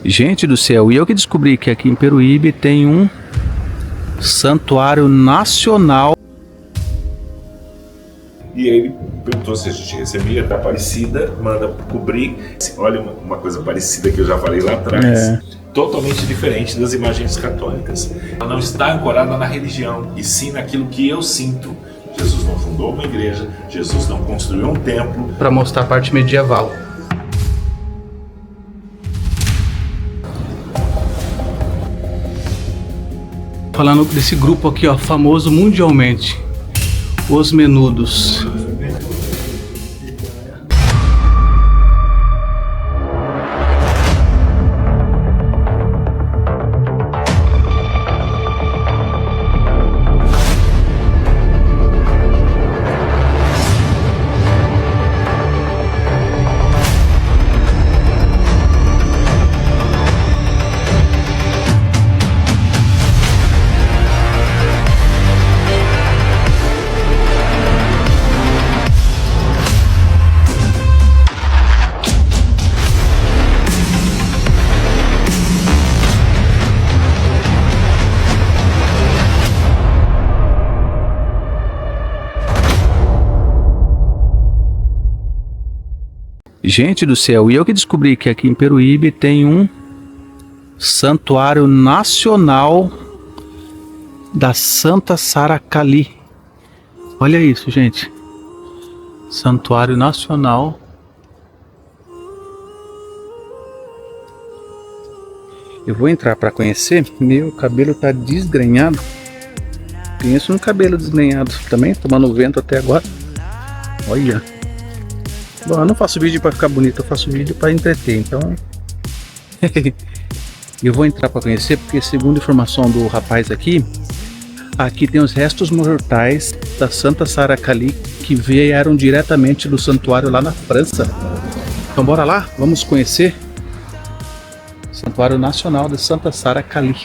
Gente do céu, e eu que descobri que aqui em Peruíbe tem um santuário nacional. E ele perguntou se a gente recebia da Aparecida, manda cobrir. Olha uma coisa parecida que eu já falei lá atrás. Totalmente diferente das imagens católicas. Ela não está ancorada na religião, e sim naquilo que eu sinto. Jesus não fundou uma igreja, Jesus não construiu um templo. Para mostrar a parte medieval. Falando desse grupo aqui, ó, famoso mundialmente, Os Menudos. Gente do céu, e eu que descobri que aqui em Peruíbe tem um santuário nacional da Santa Sara Cali. Olha isso, gente. Santuário nacional. Eu vou entrar para conhecer. Meu cabelo tá desgrenhado. Penso no cabelo desgrenhado também, tomando vento até agora. Olha. Bom, eu não faço vídeo para ficar bonito, eu faço vídeo para entreter, então eu vou entrar para conhecer, porque segundo informação do rapaz aqui tem os restos mortais da Santa Sara Cali que vieram diretamente do santuário lá na França. Então bora lá, vamos conhecer o Santuário Nacional da Santa Sara Cali.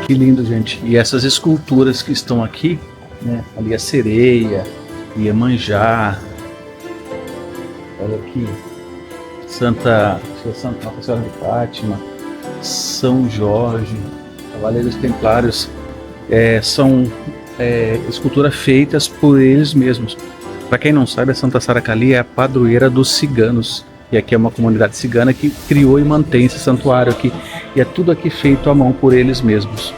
Que lindo, gente. E essas esculturas que estão aqui, né? Ali a sereia, Iemanjá. Olha aqui. Nossa Senhora de Fátima, São Jorge, Cavaleiros Templários. São esculturas feitas por eles mesmos. Para quem não sabe, a Santa Sara Cali é a padroeira dos ciganos. E aqui é uma comunidade cigana que criou e mantém esse santuário aqui. E é tudo aqui feito à mão por eles mesmos.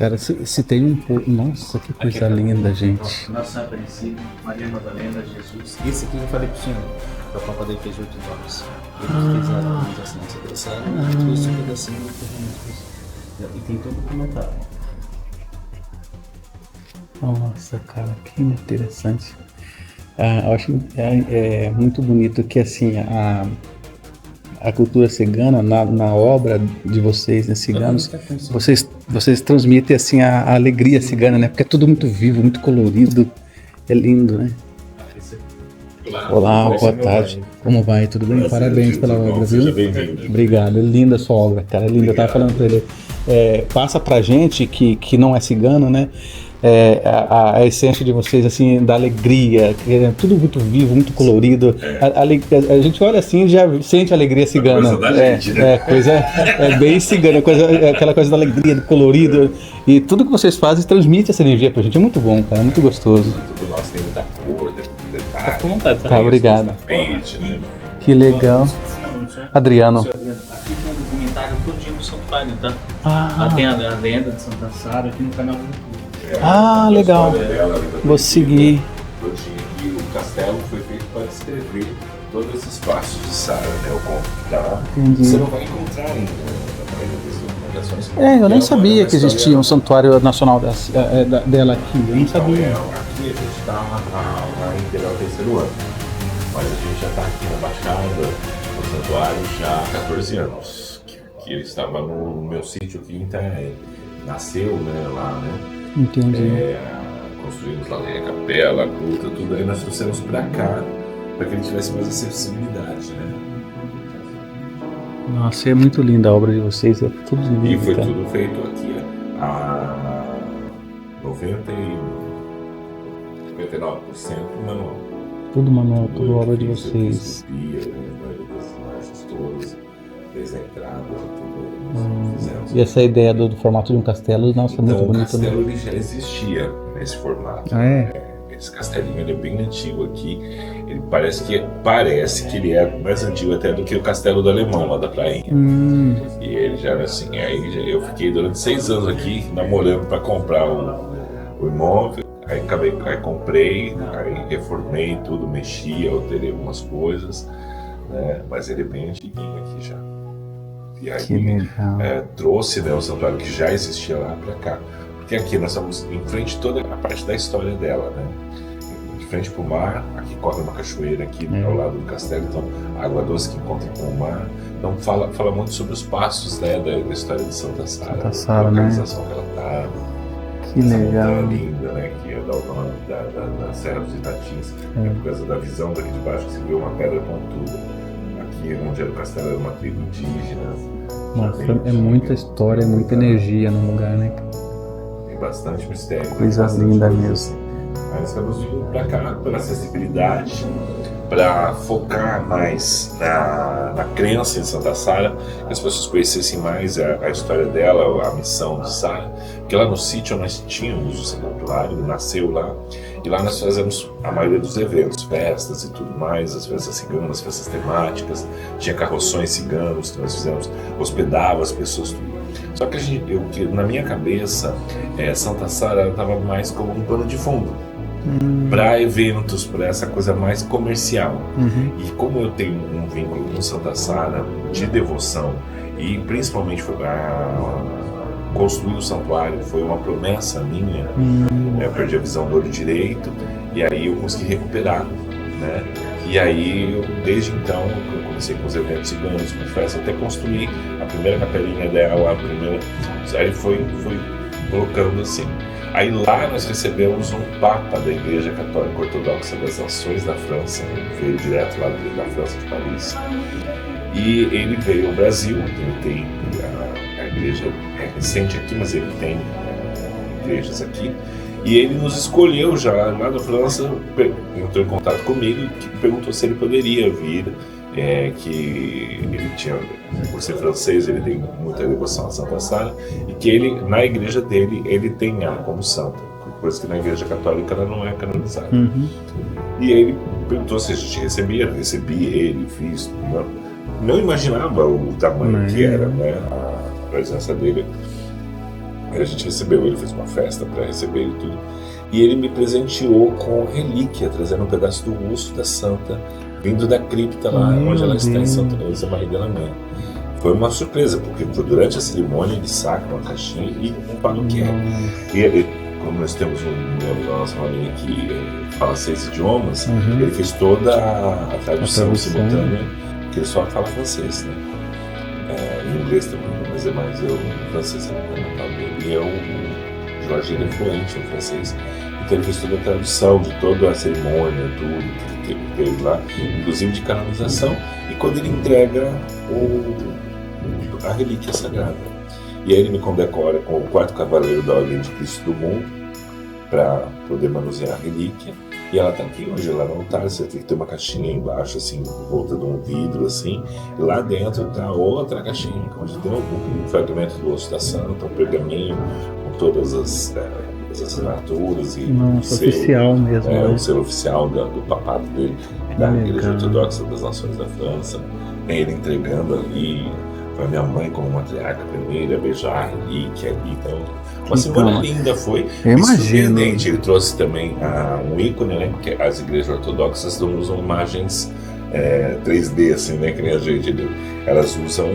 Cara, se tem um pouco... Nossa, que coisa linda, gente. Nossa Aparecida, Maria Madalena, Jesus. Esse aqui eu falei pro senhor, que o Papa dele fez 8 horas. Ele fez a harmonização dessa pedaçada, trouxe um pedacinho do E tem todo documentado. Nossa, cara, que interessante. Eu acho muito bonito que assim a cultura cigana na obra de vocês, né, ciganos, vocês transmitem assim a alegria cigana, né? Porque é tudo muito vivo, muito colorido, é lindo, né? Olá, boa tarde. Como vai? Tudo bem? Parabéns pela obra, viu? Obrigado, é linda a sua obra, cara, é linda. Eu tava falando pra ele, passa pra gente que não é cigano, né? A essência de vocês, assim, da alegria, é tudo muito vivo, muito colorido. A gente olha assim e já sente a alegria cigana. É bem cigana, aquela coisa da alegria, do colorido. E tudo que vocês fazem transmite essa energia pra gente. É muito bom, cara, é muito gostoso. Tudo nosso tem muita cor, tem Tá com vontade, tá, obrigado. tapete, né? Que legal. Adriano. Aqui tem um documentário todinho do santuário, tá? Ah. Lá tem a lenda de Santa Sara aqui no canal do YouTube. Ah, legal. Vou seguir. E o castelo foi feito para descrever todos esses passos de Sara, né? O conto que dá. Entendi. Você não vai encontrar ainda na maioria das documentações. Eu nem sabia que existia um santuário nacional dela aqui. Eu não sabia. Aqui a gente está na integral terceiro ano, mas a gente já está aqui na Baixada, no santuário, já há 14 anos. Que ele estava no meu sítio aqui em Itanhaém. Nasceu, né, lá, né? Entendi. Construímos lá a capela, a gruta, tudo. Aí nós trouxemos para cá, para que ele tivesse mais acessibilidade, né? Nossa, é muito linda a obra de vocês, é tudo lindo. E foi cara. tudo feito aqui a 99% manual. Tudo manual, tudo obra de vocês. Todas, desde a entrada, tudo fizemos. E essa ideia do formato de um castelo, nossa, é Então, muito o bonito. castelo Né? ele já existia nesse formato. Ah, é? Esse castelinho ele é bem antigo aqui. Ele parece que ele é mais antigo até do que o castelo do Alemão lá da prainha. E ele já era assim. Aí eu fiquei durante 6 anos aqui namorando para comprar o imóvel. Aí comprei, aí reformei tudo, mexi, alterei algumas coisas, né? Mas ele é bem antiguinho aqui já. E aí Que legal. trouxe, né, o santuário que já existia lá para cá. Porque aqui nós estamos em frente toda a parte da história dela, né? De frente para o mar, aqui corre uma cachoeira aqui ao lado do castelo, então água doce que encontra com o mar. Então fala muito sobre os passos, né, da história de Santa Sara, a localização que ela está. Que legal. Linda, né? Que é o nome da Serra dos Itatins, por causa da visão daqui de baixo, que se vê uma pedra pontuda. Aqui onde era o castelo era uma tribo indígena. Nossa, é muita história, é muita energia no lugar, né? Tem bastante mistério. Coisa linda mesmo. Mas estamos vindo para cá pela acessibilidade, para focar mais na crença em Santa Sara, que as pessoas conhecessem mais a história dela, a missão de Sara. Porque lá no sítio nós tínhamos o santuário, nasceu lá, e lá nós fazemos a maioria dos eventos, festas e tudo mais, as festas ciganas, festas temáticas, tinha carroções ciganos que nós fizemos, hospedava as pessoas, tudo. Só que na minha cabeça, Santa Sara estava mais como um pano de fundo para eventos, para essa coisa mais comercial. E como eu tenho um vínculo com Santa Sara de devoção, e principalmente foi construir o santuário foi uma promessa minha, eu perdi a visão do olho direito e aí eu consegui recuperar, né? E aí desde então eu comecei com os eventos ciganos, com festa, até construir a primeira capelinha dela, aí foi colocando assim. Aí lá nós recebemos um papa da Igreja Católica Ortodoxa das Nações da França, veio direto lá da França, de Paris, e ele veio ao Brasil, ele tem a igreja recente aqui, mas ele tem igrejas aqui, e ele nos escolheu já lá da França, entrou em contato comigo e perguntou se ele poderia vir, que ele tinha, por ser francês, ele tem muita devoção a Santa Sara, e que ele, na igreja dele, ele tem ela como santa, coisa que na igreja católica ela não é canonizada. E ele perguntou se a gente recebia, eu recebi ele, fiz, não imaginava o tamanho que era, né, a presença dele. A gente recebeu, ele fez uma festa para receber ele tudo, e ele me presenteou com relíquia, trazendo um pedaço do osso da santa, vindo da cripta lá, onde ela está em Santa Maria de la Mer. foi uma surpresa, porque durante a cerimônia ele saca uma caixinha e não fala o que é. E como nós temos um membro da nossa família que fala 6 idiomas, ele fez toda a tradução simultânea, porque ele só fala francês, né? Em inglês também, mas é mais eu em francês também. E o Jorge ele é fluente em francês, então ele fez toda a tradução de toda a cerimônia, tudo que teve lá, inclusive de canonização, e quando ele entrega a relíquia sagrada. E aí ele me condecora com o 4º cavaleiro da Ordem de Cristo do Mundo para poder manusear a relíquia. E ela está aqui hoje, lá no altar. Você tem que ter uma caixinha embaixo, assim, em volta de um vidro, assim. E lá dentro está outra caixinha, onde tem um fragmento do osso da santa, um pergaminho com todas as assinaturas. Nossa, oficial mesmo. Né? O selo oficial do papado dele, da Igreja Ortodoxa das Nações da França. Tem ele entregando ali. Foi a minha mãe como matriarca primeira, beijar a relíquia ali. Então, uma cerimônia linda foi. Surpreendente. Ele trouxe também um ícone, né? Porque as igrejas ortodoxas não usam imagens 3D, assim, né? Que nem a gente. Elas usam,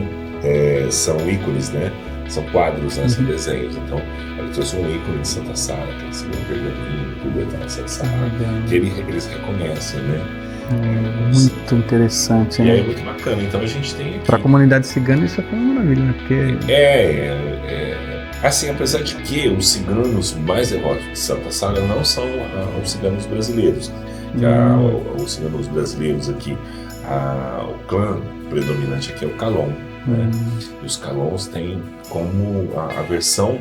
são ícones, né? São quadros, né? São desenhos. Então, ele trouxe um ícone de Santa Sara, que é esse pergaminho, tudo de Santa Sara, que eles reconhecem, né? Muito interessante, né? E né? é muito bacana. Então a gente tem aqui... Para a comunidade cigana isso foi uma maravilha, né? Porque... Assim, apesar de que os ciganos mais devotos de Santa Sara não são os ciganos brasileiros. Os ciganos brasileiros aqui, o clã predominante aqui é o Calon. Né? E os Calons têm como a versão,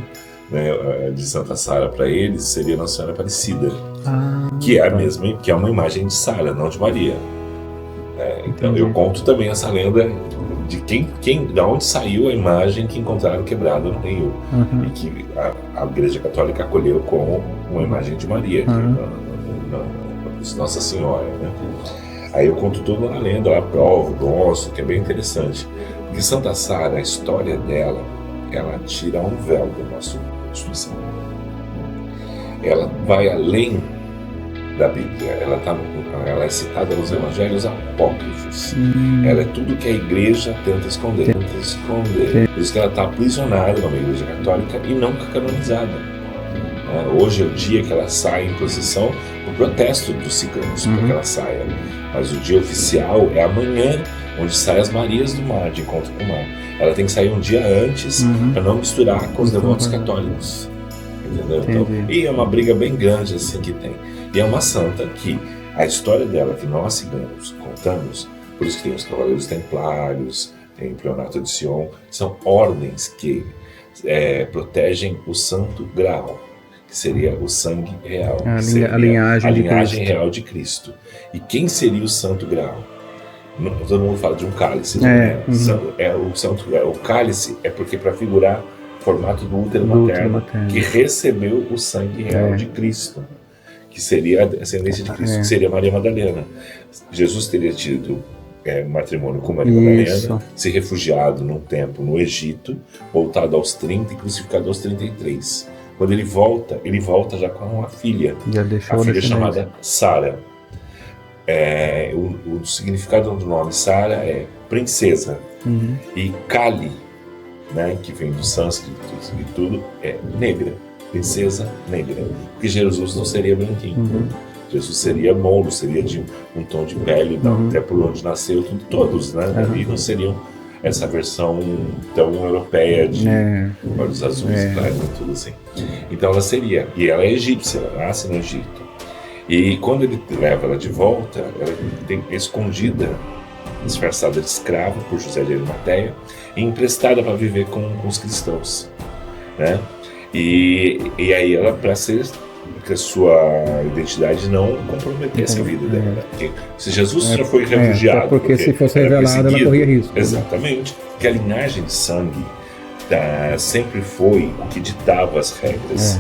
né, de Santa Sara para eles seria Nossa Senhora Aparecida, que é a mesma, que é uma imagem de Sara, não de Maria. Então eu conto também essa lenda de da onde saiu a imagem que encontraram quebrada no Rio, e que a Igreja Católica acolheu como uma imagem de Maria, Nossa Senhora, né? Aí eu conto tudo na lenda, lá provo, mostro, que é bem interessante, porque Santa Sara, a história dela, ela tira um véu da nossa Constituição. Ela vai além da Bíblia, ela é citada nos Evangelhos apócrifos. Ela é tudo que a igreja tenta esconder. Por isso que ela está aprisionada numa igreja católica e nunca canonizada. Hoje é o dia que ela sai em procissão, o protesto dos ciganos para que ela saia. Mas o dia oficial é amanhã, onde saem as Marias do Mar, de encontro com o mar. Ela tem que sair um dia antes para não misturar com os devotos católicos. Entendeu? Então, e é uma briga bem grande assim que tem. E é uma santa que a história dela, que nós ciganos contamos, por isso que tem os Cavaleiros Templários, tem o Pleonato de Sion, são ordens que protegem o Santo Graal, que seria o sangue real, a linhagem real de Cristo. E quem seria o Santo Graal? Todo mundo fala de um cálice. O cálice é porque para figurar o formato do útero materno, que recebeu o sangue real de Cristo, que seria a descendência de Cristo, que seria Maria Madalena. Jesus teria tido matrimônio com Maria Madalena, se refugiado num tempo no Egito, voltado aos 30 e crucificado aos 33. Quando ele volta já com uma filha, a filha chamada Sara. O significado do nome Sara é princesa, e Kali, né, que vem do sânscrito e tudo, é negra, princesa negra, porque Jesus não seria branquinho, Jesus seria mouro, seria de um tom de pele, até por onde nasceu, todos, né, ali não seriam essa versão tão europeia de olhos azuis, e tudo assim. Então ela seria, e ela é egípcia, ela nasce no Egito. E quando ele leva ela de volta, ela tem escondida, disfarçada de escrava por José de Arimateia e emprestada para viver com os cristãos, né? E aí ela, para que a sua identidade não comprometesse a vida dela. Porque se Jesus já foi refugiado, porque se fosse revelada ela corria risco. Exatamente, porque a linhagem de sangue sempre foi o que ditava as regras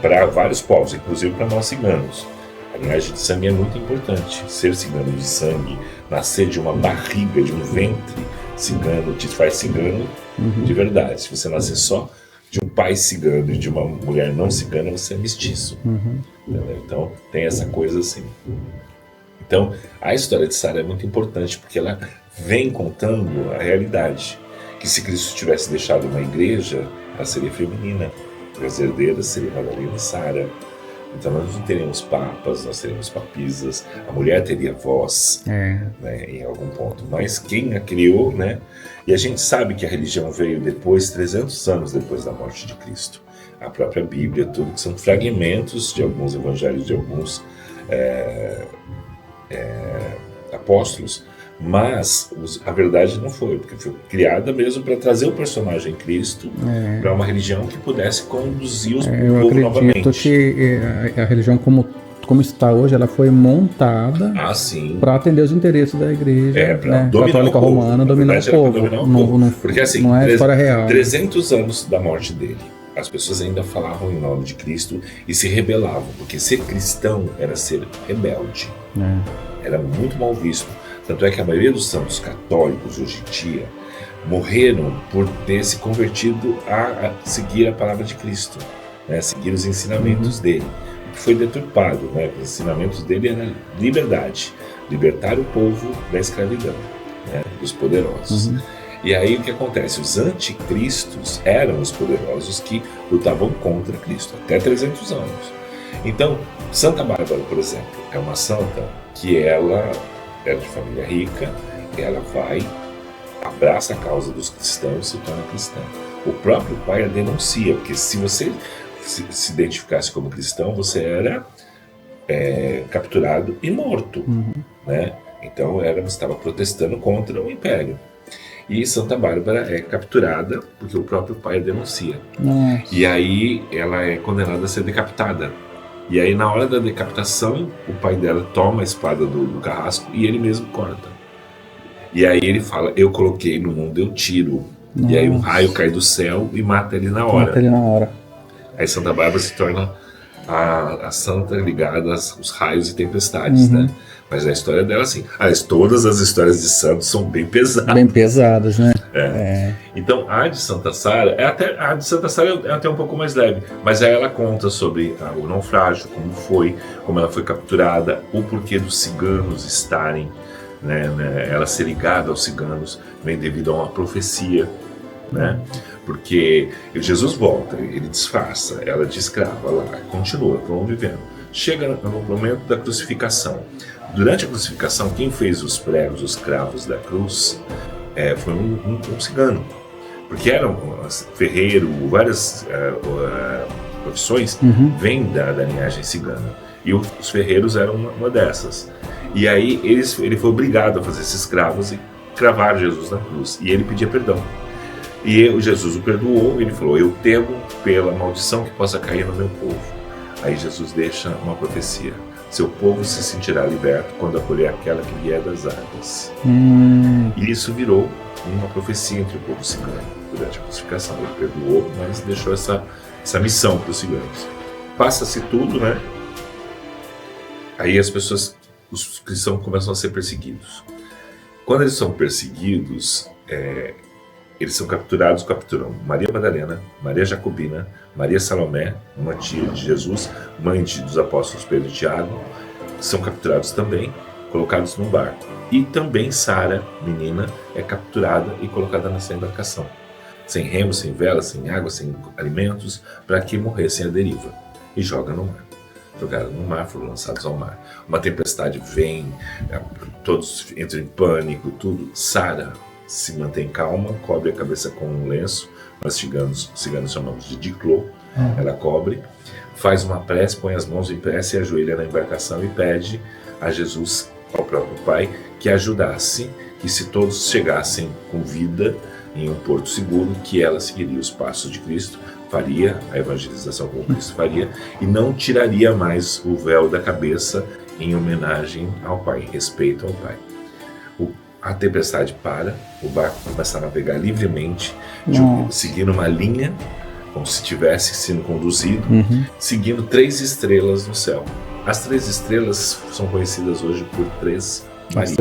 para vários povos, inclusive para nós ciganos. A linhagem de sangue é muito importante. Ser cigano de sangue, nascer de uma barriga, de um ventre cigano, te faz cigano de verdade. Se você nascer só de um pai cigano e de uma mulher não cigana, você é mestiço. Então tem essa coisa assim. Então a história de Sara é muito importante porque ela vem contando a realidade, que se Cristo tivesse deixado uma igreja, ela seria feminina. As herdeiras seriam Madalena e Sara. Então nós não teríamos papas, nós teríamos papisas, a mulher teria voz, né, em algum ponto. Mas quem a criou, né? E a gente sabe que a religião veio depois, 300 anos depois da morte de Cristo. A própria Bíblia, tudo que são fragmentos de alguns evangelhos, de alguns apóstolos, mas a verdade não foi, porque foi criada mesmo para trazer o personagem Cristo para uma religião que pudesse conduzir os povos novamente. Eu acredito que a religião como está hoje, ela foi montada para atender os interesses da igreja católica romana, dominar o povo. Porque assim, não é história real. 300 anos da morte dele, as pessoas ainda falavam em nome de Cristo e se rebelavam, porque ser cristão era ser rebelde. Era muito mal visto. Tanto é que a maioria dos santos católicos hoje em dia morreram por ter se convertido a seguir a palavra de Cristo, né? Seguir os ensinamentos dele, que foi deturpado, né? Os ensinamentos dele eram liberdade, libertar o povo da escravidão, né? Dos poderosos. E aí o que acontece? Os anticristos eram os poderosos que lutavam contra Cristo, até 300 anos. Então, Santa Bárbara, por exemplo, é uma santa que ela é de família rica, ela vai, abraça a causa dos cristãos e se torna cristã. O próprio pai a denuncia, porque se você se identificasse como cristão, você era capturado e morto, né? Então você estava protestando contra o império. E Santa Bárbara é capturada porque o próprio pai a denuncia. E aí ela é condenada a ser decapitada. E aí na hora da decapitação, o pai dela toma a espada do carrasco e ele mesmo corta. E aí ele fala, eu coloquei no mundo, eu tiro. E aí um raio cai do céu e mata ele na hora. Aí Santa Bárbara se torna a santa ligada aos raios e tempestades, né? Mas a história dela, assim, todas as histórias de santos são bem pesadas. Bem pesadas, né? Então, a de Santa Sara, a de Santa Sara é até um pouco mais leve, mas aí ela conta sobre o naufrágio, como ela foi capturada, o porquê dos ciganos estarem, né, ela ser ligada aos ciganos, vem devido a uma profecia, né? Porque Jesus volta, ele disfarça, ela de escrava lá, continua, vão vivendo. Chega no momento da crucificação. Durante a crucificação, quem fez os pregos, os cravos da cruz, foi um cigano. Porque eram ferreiro, várias profissões vêm da linhagem cigana. E os ferreiros eram uma dessas. E aí ele foi obrigado a fazer esses cravos e cravar Jesus na cruz. E ele pedia perdão. E Jesus o perdoou, ele falou, eu temo pela maldição que possa cair no meu povo. Aí Jesus deixa uma profecia. Seu povo se sentirá liberto quando acolher aquela que vier das águas. E isso virou uma profecia entre o povo cigano. Durante a crucificação ele perdoou, mas deixou essa missão para os ciganos. Passa-se tudo, né? Aí os cristãos começam a ser perseguidos. Quando eles são perseguidos, eles são capturam Maria Madalena, Maria Jacobina, Maria Salomé, uma tia de Jesus, mãe dos apóstolos Pedro e Tiago, são capturados também, colocados num barco. E também Sara, menina, é capturada e colocada nessa embarcação, sem remo, sem vela, sem água, sem alimentos, para que morressem à deriva, e jogaram no mar. Jogaram no mar, foram lançados ao mar. Uma tempestade vem, todos entram em pânico, tudo. Sara se mantém calma, cobre a cabeça com um lenço, nós ciganos chamamos de diclô, ela cobre, faz uma prece, põe as mãos em prece e ajoelha na embarcação e pede a Jesus, ao próprio Pai, que ajudasse, que se todos chegassem com vida em um porto seguro, que ela seguiria os passos de Cristo, faria a evangelização como Cristo faria, e não tiraria mais o véu da cabeça em homenagem ao Pai, em respeito ao Pai. A tempestade para, o barco começa a navegar livremente, seguindo uma linha, como se estivesse sendo conduzido, seguindo 3 estrelas no céu. As 3 estrelas são conhecidas hoje por 3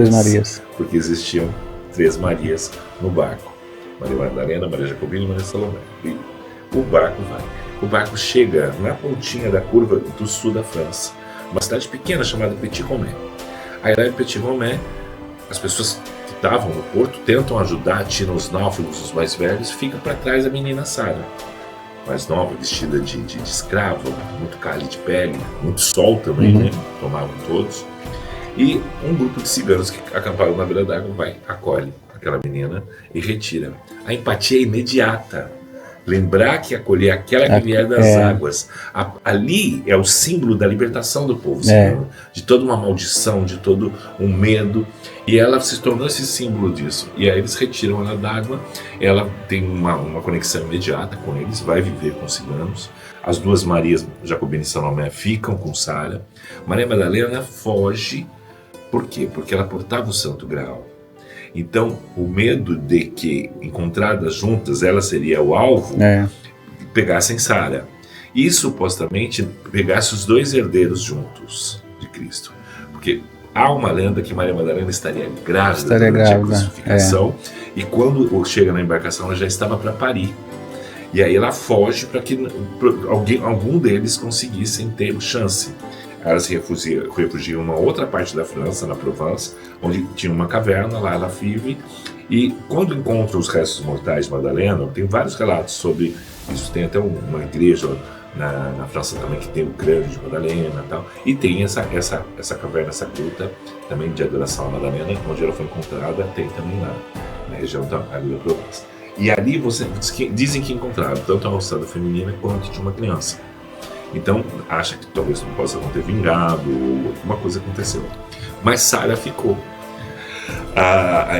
Marias, porque existiam 3 Marias no barco. Maria Madalena, Maria Jacobina e Maria Salomé. E o barco vai. O barco chega na pontinha da curva do sul da França, uma cidade pequena chamada Petit Romé. Aí lá em Petit Romé, as pessoas que estavam no porto tentam ajudar, tiram os náufragos, os mais velhos, fica para trás a menina Sara, mais nova, vestida de escrava, muito carne de pele, muito sol também, né? Tomavam todos. E um grupo de ciganos que acamparam na beira d'água acolhe aquela menina e retira. A empatia é imediata. Lembrar que acolher aquela que vier das águas. Ali é o símbolo da libertação do povo cigano, de toda uma maldição, de todo um medo. E ela se tornou esse símbolo disso. E aí eles retiram ela d'água, ela tem uma conexão imediata com eles, vai viver com os ciganos. As duas Marias, Jacobina e Salomé, ficam com Sara. Maria Madalena foge. Por quê? Porque ela portava o Santo Graal. Então, o medo de que, encontradas juntas, ela seria o alvo, pegassem Sara. E, supostamente, pegasse os dois herdeiros juntos de Cristo. Porque há uma lenda que Maria Madalena estaria grávida durante a crucificação. E quando chega na embarcação, ela já estava para parir. E aí ela foge para que algum deles conseguissem ter chance. Ela se refugia em uma outra parte da França, na Provence, onde tinha uma caverna, lá ela vive. E quando encontra os restos mortais de Madalena, tem vários relatos sobre isso. Tem até uma igreja na França também que tem o crânio de Madalena e tal. E tem essa caverna, essa gruta também de adoração a Madalena, onde ela foi encontrada, tem também na região da Provence. E ali dizem que encontraram tanto a ossada feminina quanto de uma criança. Então, acha que talvez não possa não ter vingado, ou alguma coisa aconteceu. Mas Sara ficou.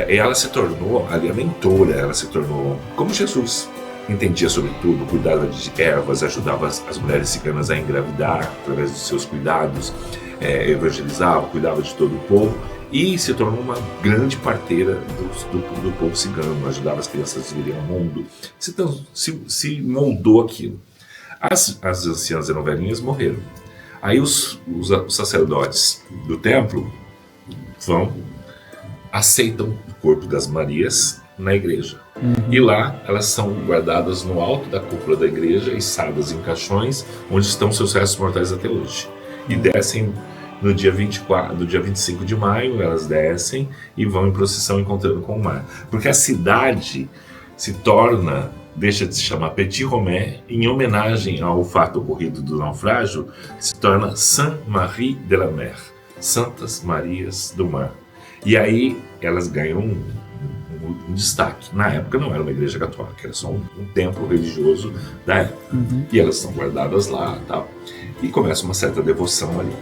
Ela se tornou ali a mentora, ela se tornou como Jesus. Entendia sobre tudo, cuidava de ervas, ajudava as mulheres ciganas a engravidar através dos seus cuidados, evangelizava, cuidava de todo o povo e se tornou uma grande parteira do povo cigano, ajudava as crianças a virem ao mundo, se moldou aquilo. As anciãs e novelinhas morreram. Aí os sacerdotes do templo aceitam o corpo das Marias na igreja. E lá elas são guardadas no alto da cúpula da igreja, içadas em caixões, onde estão seus restos mortais até hoje. E descem no dia 25 de maio, elas descem e vão em procissão encontrando com o mar. Porque a cidade deixa de se chamar Petit Romé, em homenagem ao fato ocorrido do naufrágio, se torna Sainte-Marie de la Mer, Santas Marias do Mar. E aí elas ganham um destaque. Na época não era uma igreja católica, era só um templo religioso da época. E elas são guardadas lá e tal. E começa uma certa devoção ali.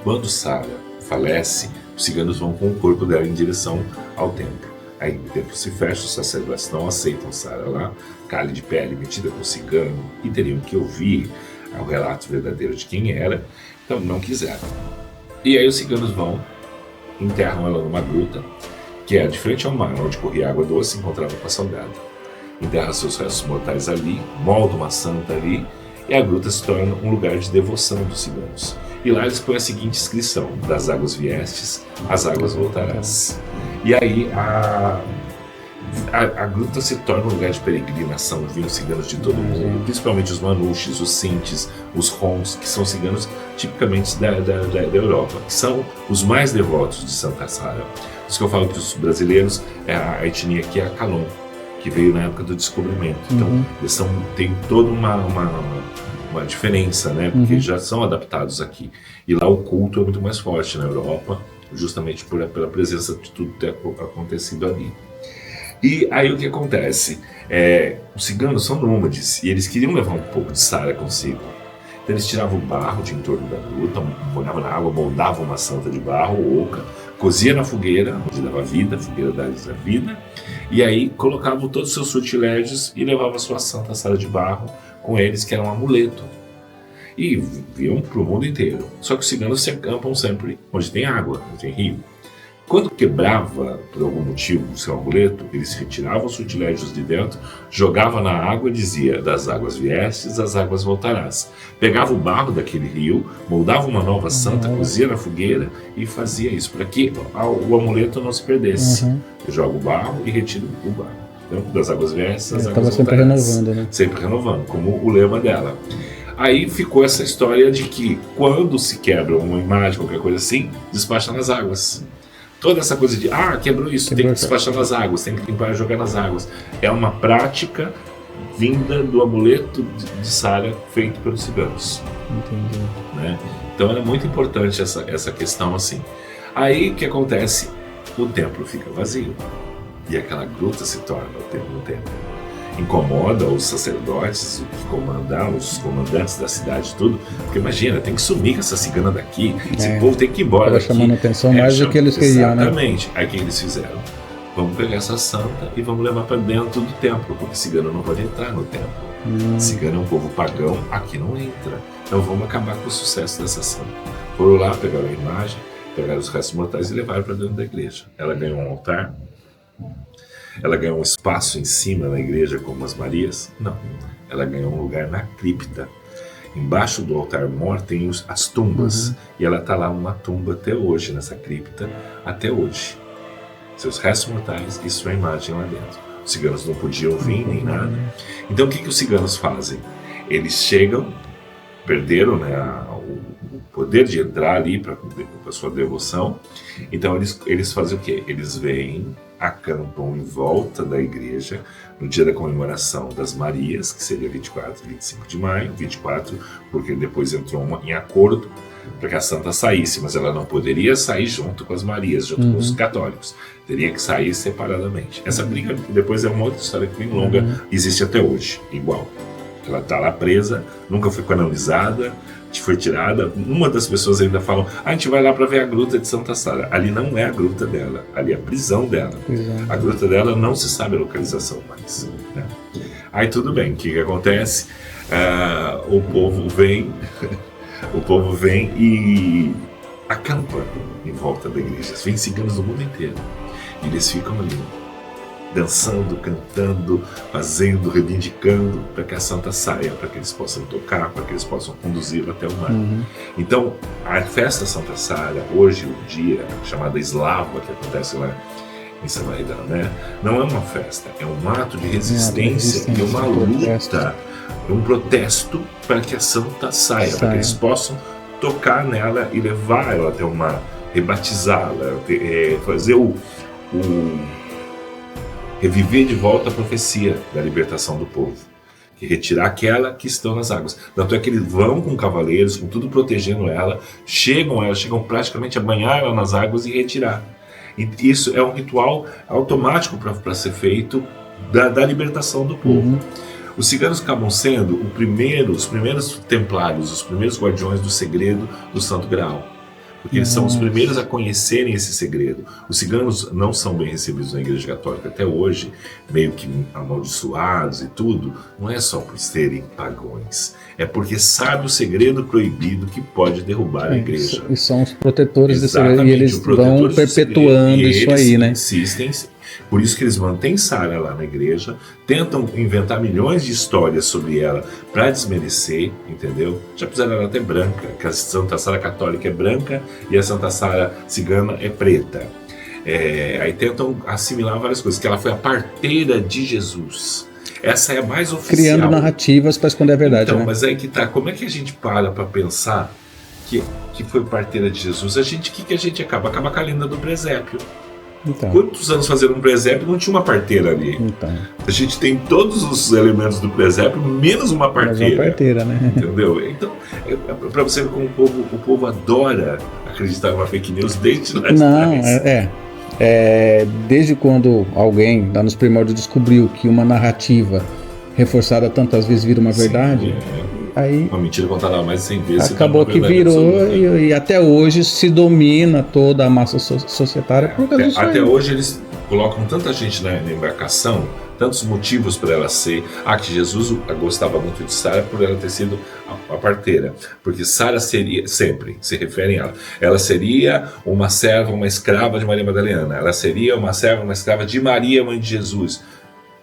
Quando Sara falece, os ciganos vão com o corpo dela em direção ao templo. Aí o templo se fecha, os sacerdotes não aceitam Sara lá, carne de pele metida com cigano, e teriam que ouvir o relato verdadeiro de quem era, então não quiseram. E aí os ciganos enterram ela numa gruta, que é de frente ao mar, onde corria água doce e encontrava com a salgada. Enterra seus restos mortais ali, molda uma santa ali, e a gruta se torna um lugar de devoção dos ciganos. E lá eles põem a seguinte inscrição: das águas viestes, as águas voltarás. E aí a gruta se torna um lugar de peregrinação, vinham ciganos de todo mundo, principalmente os Manouches, os Sintes, os Rons, que são ciganos tipicamente da Europa, que são os mais devotos de Santa Sara. Por isso que eu falo que os brasileiros, a etnia aqui é a Calon, que veio na época do descobrimento. Então, eles têm toda uma diferença, né? Porque já são adaptados aqui. E lá o culto é muito mais forte na Europa, justamente pela presença de tudo ter acontecido ali. E aí o que acontece? Os ciganos são nômades e eles queriam levar um pouco de Sara consigo. Então eles tiravam o barro de em torno da gruta, molhavam na água, moldavam uma santa de barro, oca, cozia na fogueira, onde dava vida, a fogueira dava vida, e aí colocavam todos os seus sortilégios e levavam a sua santa Sara de barro com eles, que era um amuleto. E viam para o mundo inteiro. Só que os ciganos se acampam sempre onde tem água, onde tem rio. Quando quebrava, por algum motivo, o seu amuleto, eles retiravam os sortilégios de dentro, jogavam na água e dizia: das águas viestes, as águas voltarás. Pegava o barro daquele rio, moldava uma nova santa, cozia na fogueira e fazia isso, para que o amuleto não se perdesse. Joga o barro e retira o barro. Então, das águas viestes, as águas voltarás. Sempre renovando, né? Sempre renovando, como o lema dela. Aí ficou essa história de que quando se quebra uma imagem, qualquer coisa assim, despacha nas águas. Toda essa coisa de, quebrou isso, tem que despachar nas águas, tem que limpar e jogar nas águas. É uma prática vinda do amuleto de Sara feito pelos ciganos. Entendi. Né? Então era muito importante essa questão assim. Aí o que acontece? O templo fica vazio. E aquela gruta se torna o templo. Incomoda os sacerdotes, os comandantes da cidade, tudo. Porque imagina, tem que sumir com essa cigana daqui. Esse povo tem que ir embora daqui. Chamando atenção mais do que eles queriam, né? Exatamente. Aí o que eles fizeram? Vamos pegar essa santa e vamos levar para dentro do templo, porque cigano não pode entrar no templo. Cigano é um povo pagão, aqui não entra. Então vamos acabar com o sucesso dessa santa. Foram lá, pegaram a imagem, pegaram os restos mortais e levaram para dentro da igreja. Ela ganhou um altar, ela ganhou um espaço em cima na igreja como as Marias? Não. Ela ganhou um lugar na cripta. Embaixo do altar mor tem as tumbas. E ela está lá uma tumba até hoje, nessa cripta, até hoje. Seus restos mortais e sua imagem lá dentro. Os ciganos não podiam vir nem nada. Então o que os ciganos fazem? Eles chegam, perderam, né, o poder de entrar ali para a sua devoção. Então eles fazem o quê? Eles vêm, acampam em volta da igreja no dia da comemoração das Marias, que seria 24 e 25 de maio. 24 porque depois entrou em acordo para que a santa saísse, mas ela não poderia sair junto com as Marias, junto com os católicos. Teria que sair separadamente. Essa briga depois é uma outra história que bem longa, existe até hoje, igual. Ela está lá presa, nunca foi canonizada, foi tirada. Uma das pessoas ainda falam, a gente vai lá para ver a gruta de Santa Sara. Ali não é a gruta dela, ali é a prisão dela. A gruta dela não se sabe a localização mais. Né? Aí tudo bem, o que acontece? O povo vem e acampa em volta da igreja. Vem ciganos do mundo inteiro. E eles ficam ali, dançando, cantando, fazendo, reivindicando para que a santa saia, para que eles possam tocar, para que eles possam conduzi-la até o mar. Então, a festa Santa Sara, hoje, o dia chamada Eslava, que acontece lá em São Maridão, né? Não é uma festa, é um ato de resistência e uma luta, um protesto para que a santa saia, para que eles possam tocar nela e levar ela até o mar, rebatizá-la, fazer reviver de volta a profecia da libertação do povo, que retirar aquela que estão nas águas. Tanto é que eles vão com cavaleiros, com tudo protegendo ela, chegam praticamente a banhar ela nas águas e retirar. E isso é um ritual automático para ser feito da libertação do povo. Os ciganos acabam sendo os primeiros templários, os primeiros guardiões do segredo do Santo Graal. Porque eles são os primeiros a conhecerem esse segredo. Os ciganos não são bem recebidos na Igreja Católica até hoje, meio que amaldiçoados e tudo. Não é só por serem pagões, é porque sabe o segredo proibido que pode derrubar a Igreja. E são os protetores desse segredo, e eles vão perpetuando isso aí, né? Insistem. Por isso que eles mantêm Sara lá na igreja, tentam inventar milhões de histórias sobre ela para desmerecer, entendeu? Já puseram ela até branca, que a Santa Sara católica é branca e a Santa Sara cigana é preta. Aí tentam assimilar várias coisas, que ela foi a parteira de Jesus. Essa é a mais oficial. Criando narrativas para esconder a verdade, então, né? Mas aí que tá, como é que a gente para pensar que foi parteira de Jesus? O que a gente acaba? Acaba com a lenda do presépio. Então. Quantos anos fazendo um presépio não tinha uma parteira ali? Então. A gente tem todos os elementos do presépio, menos uma parteira. Menos uma parteira, né? Entendeu? Então, para você ver como o povo adora acreditar numa fake news desde lá de trás. Desde quando alguém, lá nos primórdios, descobriu que uma narrativa reforçada tantas vezes vira uma verdade, aí uma mentira contada mais de 100 vezes. Acabou que virou e até hoje se domina toda a massa societária por causa disso. Até hoje eles colocam tanta gente na embarcação, tantos motivos para ela ser. Que Jesus gostava muito de Sara por ela ter sido a parteira. Porque Sara seria, sempre se referem a ela, ela seria uma serva, uma escrava de Maria Madalena. Ela seria uma serva, uma escrava de Maria, mãe de Jesus.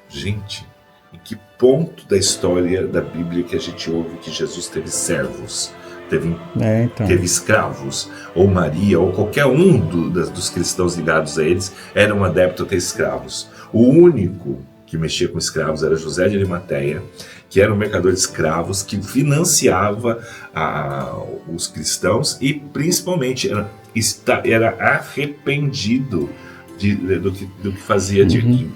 Gente, em que ponto da história da Bíblia que a gente ouve que Jesus teve servos, teve escravos, ou Maria, ou qualquer um dos cristãos ligados a eles, era um adepto a ter escravos. O único que mexia com escravos era José de Arimateia, que era um mercador de escravos que financiava os cristãos e principalmente era arrependido do que fazia de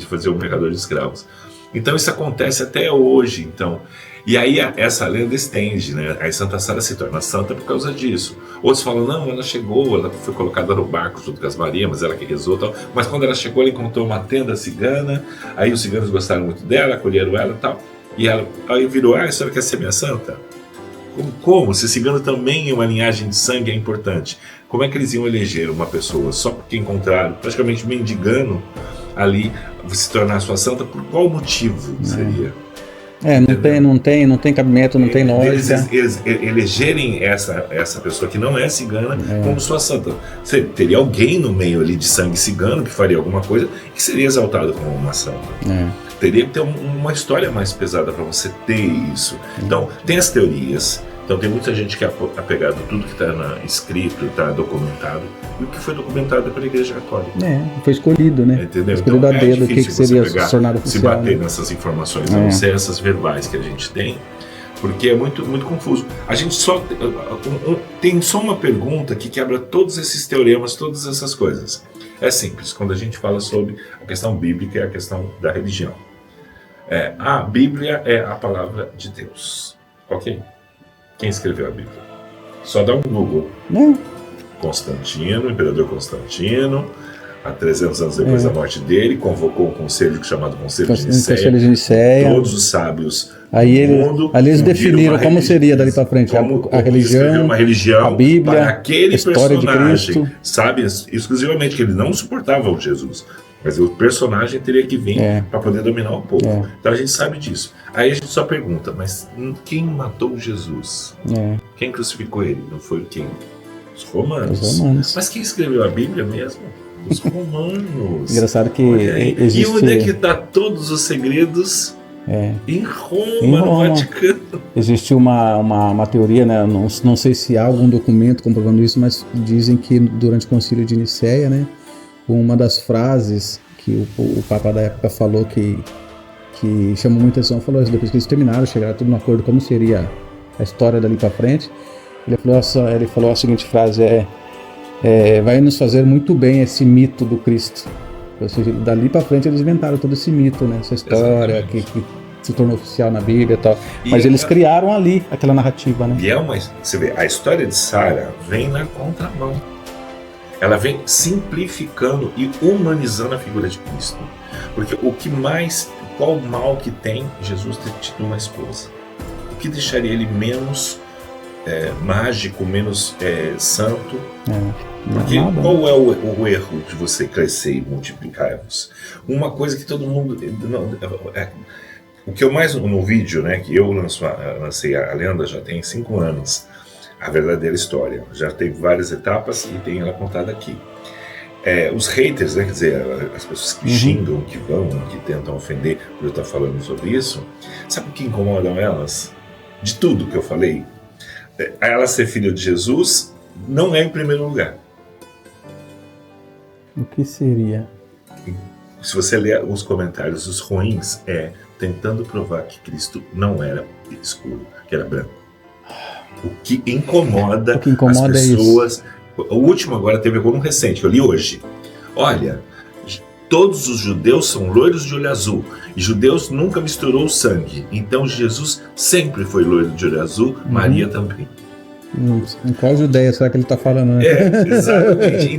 fazer um mercador de escravos. Então isso acontece até hoje. Então, e aí essa lenda estende, né? Aí Santa Sara se torna santa por causa disso. Outros falam, não, ela chegou, ela foi colocada no barco junto com as Marias, mas ela que rezou, tal. Mas quando ela chegou, ela encontrou uma tenda cigana, aí os ciganos gostaram muito dela, acolheram ela e tal, e ela aí virou, a senhora quer ser minha santa? Como? Se cigano também é uma linhagem de sangue, é importante. Como é que eles iam eleger uma pessoa só porque encontraram, praticamente mendigando ali, se tornar sua santa? Por qual motivo seria? Não tem cabimento, não tem lógica. Eles elegerem essa pessoa que não é cigana como sua santa. Teria alguém no meio ali de sangue cigano que faria alguma coisa que seria exaltado como uma santa. Teria que ter uma história mais pesada para você ter isso. Então, tem as teorias. Então, tem muita gente que é apegado a tudo que está escrito, está documentado. E o que foi documentado é pela Igreja Católica. Foi escolhido, né? Entendeu? Escolhido então, a dedo o que seria se tornar oficial. Se bater nessas informações, a não ser essas verbais que a gente tem, porque é muito, muito confuso. A gente só tem só uma pergunta que quebra todos esses teoremas, todas essas coisas. É simples, quando a gente fala sobre a questão bíblica e a questão da religião. A Bíblia é a palavra de Deus. Ok? Quem escreveu a Bíblia? Só dá um Google. Constantino, imperador Constantino, há 300 anos depois da morte dele, convocou um conselho chamado Conselho de Nicéia. Todos os sábios do mundo. Ali eles definiram como seria dali para frente a religião, uma religião, a Bíblia, para aquele a história personagem, de Cristo. sabe, exclusivamente, que ele não suportava o Jesus. Mas o personagem teria que vir para poder dominar o povo. Então a gente sabe disso. Aí a gente só pergunta, mas quem matou Jesus? Quem crucificou ele? Não foi quem? Os romanos. Mas quem escreveu a Bíblia mesmo? Os romanos. Engraçado que existe... E onde é que está todos os segredos? Em Roma, no Vaticano. Existe uma teoria, né? Não sei se há algum documento comprovando isso, mas dizem que durante o Concílio de Nicéia, né, uma das frases que o Papa da época falou que chamou muita atenção, falou isso, depois que eles terminaram, chegaram tudo no acordo como seria a história dali para frente, ele falou a seguinte frase, vai nos fazer muito bem esse mito do Cristo. Ou seja, dali para frente eles inventaram todo esse mito, né? Essa história que se tornou oficial na Bíblia e tal. Mas eles criaram ali aquela narrativa, né? E você vê, a história de Sara vem na contramão. Ela vem simplificando e humanizando a figura de Cristo. Porque qual mal que tem Jesus ter tido uma esposa? O que deixaria ele menos mágico, menos santo? Porque qual é o erro de você crescer e multiplicar-vos? Uma coisa que todo mundo... o que eu mais no vídeo, né, que eu lancei a lenda já tem 5 anos, a verdadeira história. Já teve várias etapas e tem ela contada aqui. Os haters, né, quer dizer, as pessoas que xingam, que tentam ofender por eu estar falando sobre isso, sabe o que incomodam elas? De tudo que eu falei, ela ser filha de Jesus não é em primeiro lugar. O que seria? Se você ler os comentários, os ruins tentando provar que Cristo não era escuro, que era branco. O que incomoda as pessoas. O último agora teve um recente, que eu li hoje. Olha, todos os judeus são loiros de olho azul. E judeus nunca misturou sangue. Então Jesus sempre foi loiro de olho azul, Maria também. Em qual judeia será que ele está falando? Né? Exatamente.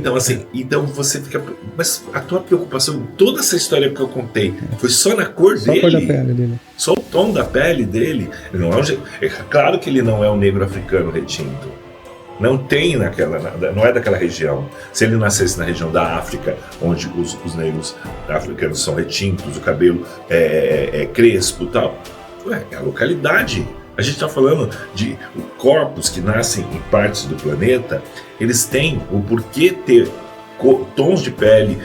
Então você fica... Mas a tua preocupação em toda essa história que eu contei foi só na cor dele? Só a cor da pele dele. Só o tom da pele dele? Não é claro que ele não é um negro africano retinto. Não tem não é daquela região. Se ele nascesse na região da África, onde os negros africanos são retintos, o cabelo é crespo e tal, é a localidade. A gente está falando de corpos que nascem em partes do planeta, eles têm o porquê ter tons de pele,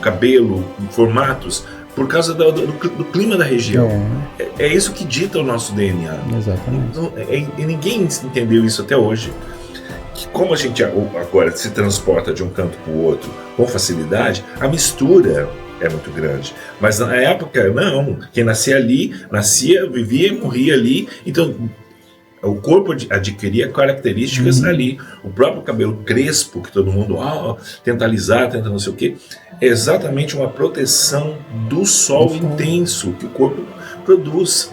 cabelo, formatos, por causa do clima da região. É isso que dita o nosso DNA. Exatamente. E ninguém entendeu isso até hoje. Que como a gente agora se transporta de um canto para o outro com facilidade, a mistura é muito grande. Mas na época, não. Quem nascia ali, vivia e morria ali. Então, o corpo adquiria características ali. O próprio cabelo crespo, que todo mundo tenta alisar, tenta não sei o quê, é exatamente uma proteção do sol intenso que o corpo produz.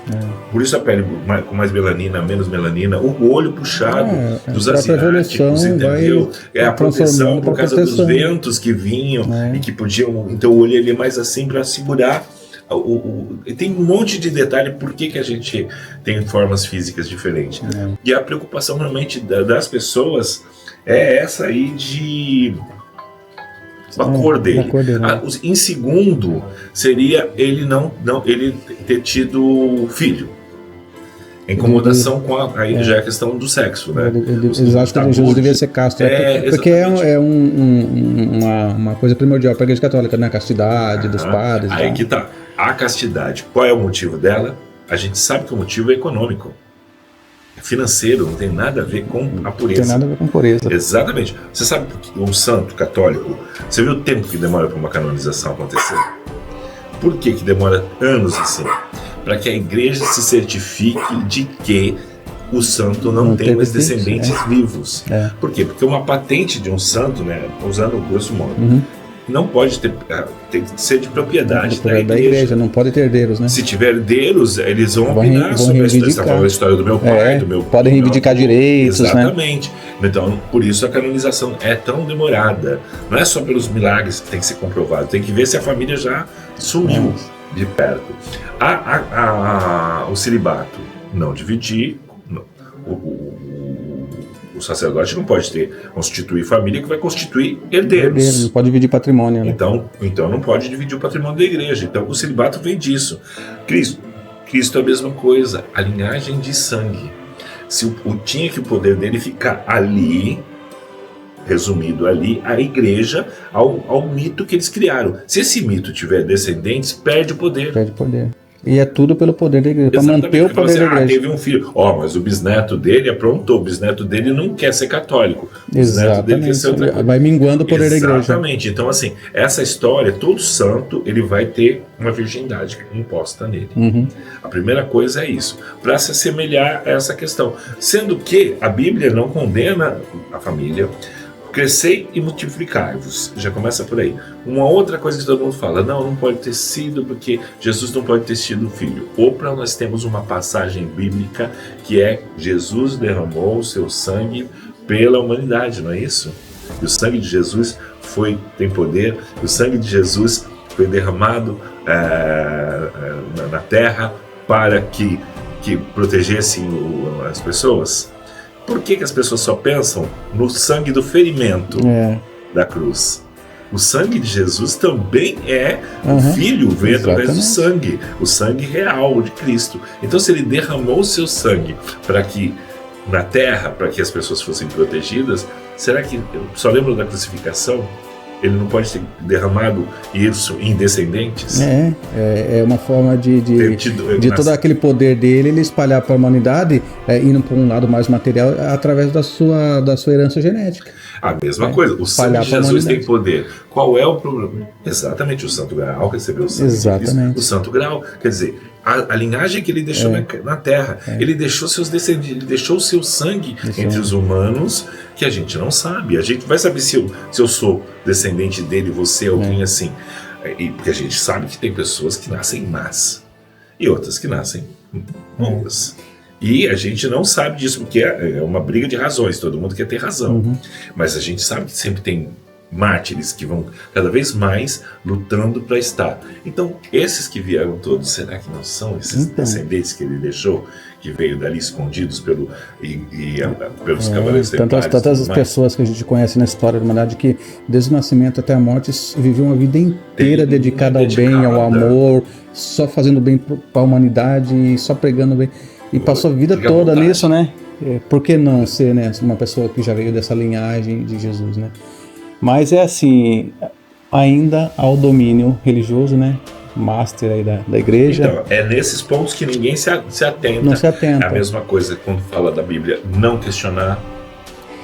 Por isso a pele com mais melanina, menos melanina, o olho puxado dos asiáticos, entendeu? É a proteção por causa dos ventos que vinham e que podiam. Então o olho ele é mais assim para segurar. Tem um monte de detalhe por que a gente tem formas físicas diferentes. E a preocupação realmente das pessoas é essa aí de a cor dele. Em segundo, seria ele ele ter tido filho. Incomodação com aí já é a questão do sexo, né? Eles acham que Jesus devia ser casto. Porque é uma coisa primordial para a Igreja Católica, né? A castidade dos padres. Aí que tá. A castidade, qual é o motivo dela? A gente sabe que o motivo é econômico. É financeiro, não tem nada a ver com a pureza. Não tem nada a ver com pureza. Exatamente. Você sabe que um santo católico, você viu o tempo que demora para uma canonização acontecer? Por que demora anos assim? Para que a igreja se certifique de que o santo não tem mais descendentes vivos. Por quê? Porque uma patente de um santo, né, usando o grosso modo, não pode tem que ser de propriedade da igreja. Não pode ter herdeiros, né? Se tiver herdeiros, eles vão opinar sobre a história do meu pai, do meu pai. Podem reivindicar direitos, exatamente, né? Então, por isso a canonização é tão demorada. Não é só pelos milagres que tem que ser comprovado, tem que ver se a família já sumiu de perto. O celibato, não dividir. O sacerdote não pode constituir família que vai constituir herdeiros. Não pode dividir patrimônio. Né? Então não pode dividir o patrimônio da igreja. Então o celibato vem disso. Cristo é a mesma coisa, a linhagem de sangue. Se tinha que o poder dele ficar ali, resumido ali, a igreja, ao mito que eles criaram. Se esse mito tiver descendentes, perde o poder. Perde o poder. E é tudo pelo poder da igreja, para manter o poder da igreja. Teve um filho, mas o bisneto dele aprontou, o bisneto dele não quer ser católico. O bisneto dele quer ser outra coisa. Vai minguando o poder da igreja. Exatamente. Então, assim, essa história, todo santo, ele vai ter uma virgindade imposta nele. A primeira coisa é isso, para se assemelhar a essa questão. Sendo que a Bíblia não condena a família. Crescei e multiplicai-vos. Já começa por aí. Uma outra coisa que todo mundo fala, não pode ter sido porque Jesus não pode ter sido filho. Nós temos uma passagem bíblica que é Jesus derramou o seu sangue pela humanidade, não é isso? E o sangue de Jesus tem poder, o sangue de Jesus foi derramado na terra para que protegesse as pessoas. Por que as pessoas só pensam no sangue do ferimento da cruz? O sangue de Jesus também o Filho, vem através do sangue, o sangue real de Cristo. Então, se ele derramou o seu sangue para que na terra, para que as pessoas fossem protegidas, será que eu só lembro da crucificação? Ele não pode ter derramado isso em descendentes? É uma forma de todo aquele poder dele, ele espalhar para a humanidade, indo para um lado mais material, através da sua herança genética. A mesma coisa, o sangue de Jesus tem poder. Qual é o problema? Exatamente, o Santo Graal recebeu o sangue de Cristo. O Santo Graal, quer dizer, a linhagem que ele deixou na terra, ele deixou seus descendentes, ele deixou o seu sangue entre os humanos, que a gente não sabe. A gente vai saber se eu sou descendente dele, você, alguém assim. Porque a gente sabe que tem pessoas que nascem más e outras que nascem boas. E a gente não sabe disso, porque é uma briga de razões, todo mundo quer ter razão. Mas a gente sabe que sempre tem mártires que vão cada vez mais lutando para estar. Então, esses que vieram todos, será que não são esses descendentes que ele deixou, que veio dali escondidos pelos cavaleiros templários? Tantas pessoas que a gente conhece na história da humanidade que, desde o nascimento até a morte, viviam uma vida inteira dedicada ao bem, ao amor, só fazendo bem para a humanidade e só pregando bem. E passou a vida toda nisso, né? Por que não ser, né, uma pessoa que já veio dessa linhagem de Jesus, né? Mas é assim, ainda há o domínio religioso, né? Master aí da igreja. Então, é nesses pontos que ninguém se atenta. Não se atenta. É a mesma coisa quando fala da Bíblia, não questionar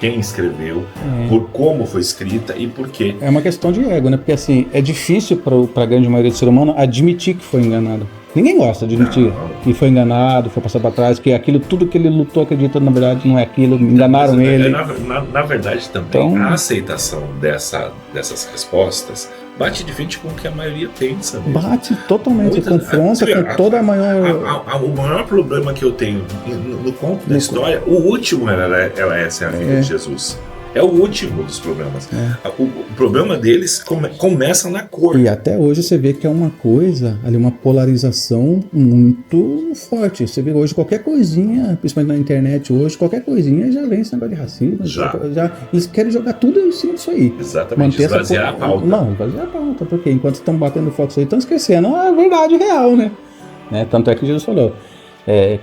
quem escreveu, por como foi escrita e por quê. É uma questão de ego, né? Porque assim, é difícil para a grande maioria do ser humano admitir que foi enganado. Ninguém gosta de admitir que foi enganado, foi passado para trás, que aquilo, tudo que ele lutou, acredita, na verdade não é aquilo, enganaram ele. Na verdade também, Então, a aceitação dessas respostas bate de frente com o que a maioria pensa. Mesmo. Bate totalmente, confronta com toda a maior... O maior problema que eu tenho no conto da história, o último essa é a vida de Jesus. É o último dos problemas. O problema deles começa na cor. E até hoje você vê que é uma coisa, ali uma polarização muito forte. Você vê hoje qualquer coisinha, principalmente na internet hoje, qualquer coisinha já vem esse negócio de racismo. Eles querem jogar tudo em cima disso aí. Exatamente, esvaziar a pauta. Não, esvaziar a pauta, porque enquanto estão batendo foco isso aí, estão esquecendo a verdade real, né? Tanto é que Jesus falou,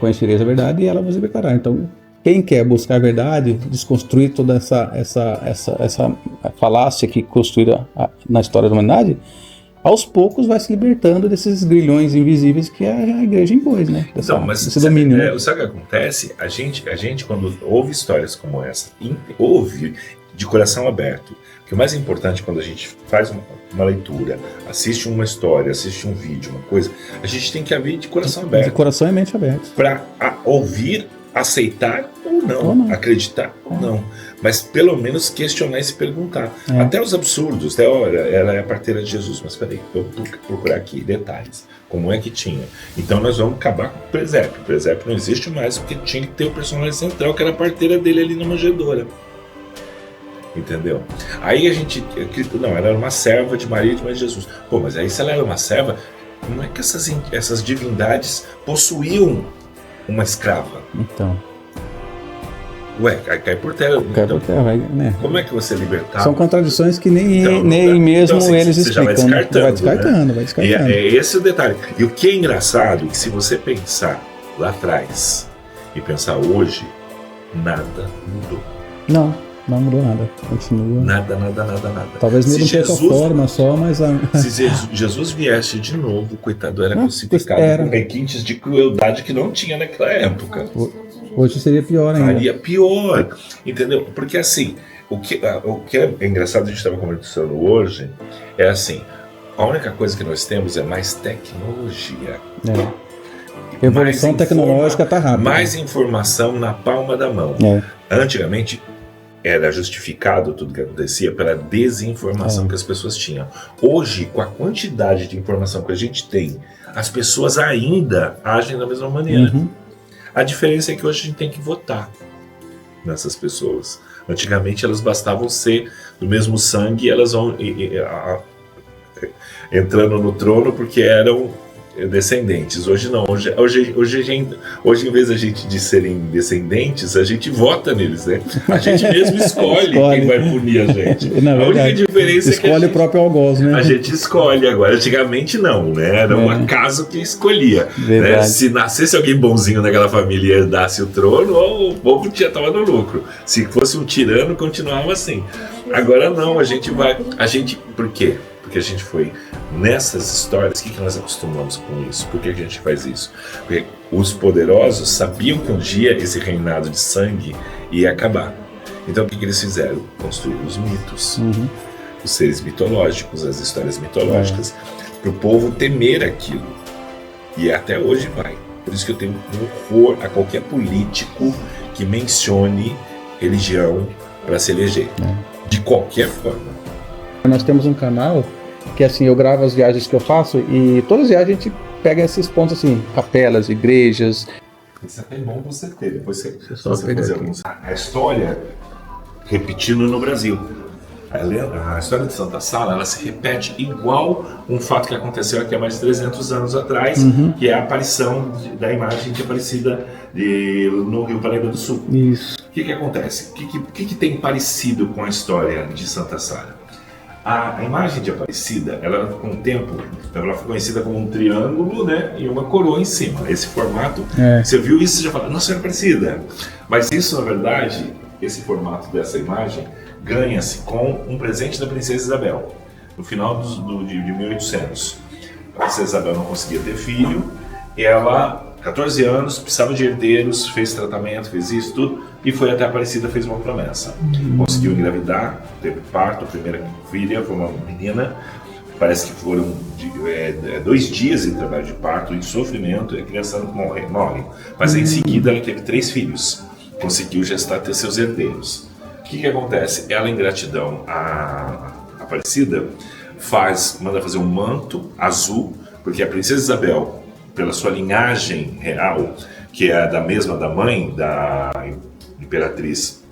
conhecereis a verdade e ela vos libertará. Então, quem quer buscar a verdade, desconstruir toda essa falácia que construída na história da humanidade, aos poucos vai se libertando desses grilhões invisíveis que a igreja impôs, né? Desse domínio. Sabe o que acontece? A gente, quando ouve histórias como essa, ouve de coração aberto. Que o mais importante quando a gente faz uma leitura, assiste uma história, assiste um vídeo, uma coisa, a gente tem que ouvir de coração aberto. De coração e mente aberta. Para ouvir, aceitar ou não, acreditar ou não, mas pelo menos questionar e se perguntar. Até os absurdos, olha, ela é a parteira de Jesus, mas peraí, eu vou procurar aqui detalhes, como é que tinha. Então nós vamos acabar com o presépio. O presépio não existe mais porque tinha que ter o personagem central, que era a parteira dele ali na manjedoura. Entendeu? Aí a gente... Não, ela era uma serva de Maria e de Jesus. Pô, mas aí se ela era uma serva, como é que essas divindades possuíam uma escrava? Então... Ué, cai por terra. Então, né? Como é que você libertar? São contradições que nem mesmo assim, eles você explicam. Já vai descartando, vai descartando. E é esse o detalhe. E o que é engraçado é que se você pensar lá atrás e pensar hoje, nada mudou. Não mudou nada. Continua. Nada. Talvez mude um pouco a forma só, mas... Se Jesus viesse de novo, coitado, era crucificado com requintes de crueldade que não tinha naquela época. Hoje seria pior ainda. Faria pior, entendeu? Porque assim, o que é engraçado, a gente estava conversando hoje, é assim, a única coisa que nós temos é mais tecnologia. Evolução tecnológica está rápida. Mais informação na palma da mão. Antigamente, era justificado tudo que acontecia pela desinformação que as pessoas tinham. Hoje, com a quantidade de informação que a gente tem, as pessoas ainda agem da mesma maneira. A diferença é que hoje a gente tem que votar nessas pessoas. Antigamente elas bastavam ser do mesmo sangue e elas vão entrando no trono porque eram descendentes. Hoje não. Hoje em vez da gente de serem descendentes, a gente vota neles, né? A gente mesmo escolhe quem vai punir a gente. A única diferença é que escolhe o próprio algoz, né? A gente escolhe agora. Antigamente não, né? Era um acaso que escolhia. Né? Se nascesse alguém bonzinho naquela família e herdasse o trono, o povo já estava no lucro. Se fosse um tirano, continuava assim. Agora não, por quê? Porque a gente foi nessas histórias. O que nós acostumamos com isso? Por que a gente faz isso? Porque os poderosos sabiam que um dia esse reinado de sangue ia acabar. Então o que eles fizeram? Construir os mitos, os seres mitológicos, as histórias mitológicas, para o povo temer aquilo. E até hoje vai. Por isso que eu tenho um horror a qualquer político que mencione religião para se eleger. De qualquer forma. Nós temos um canal que assim, eu gravo as viagens que eu faço e todas as viagens a gente pega esses pontos assim, capelas, igrejas. Isso é até bom você ter, depois você fazer alguns. A história repetindo no Brasil. A história de Santa Sala, ela se repete igual um fato que aconteceu aqui há mais de 300 anos atrás, que é a aparição da imagem de Aparecida no Rio Paraíba do Sul. Isso. O que acontece? O que tem parecido com a história de Santa Sala? A imagem de Aparecida, ela com o tempo, ela foi conhecida como um triângulo, né, e uma coroa em cima. Esse formato, você viu isso e já fala, nossa, é Aparecida. Mas isso, na verdade, esse formato dessa imagem ganha-se com um presente da princesa Isabel, no final de 1800. A princesa Isabel não conseguia ter filho, ela, 14 anos, precisava de herdeiros, fez tratamento, fez isso, tudo, e foi até Aparecida, fez uma promessa. Conseguiu engravidar, teve parto, a primeira filha foi uma menina, Parece que foram 2 dias em trabalho de parto, em sofrimento, e a criança morre. Mas em seguida ela teve 3 filhos, conseguiu gestar, ter seus herdeiros. O que acontece? Ela, em gratidão à Aparecida, manda fazer um manto azul, porque a princesa Isabel, pela sua linhagem real, que é da mesma da mãe da imperatriz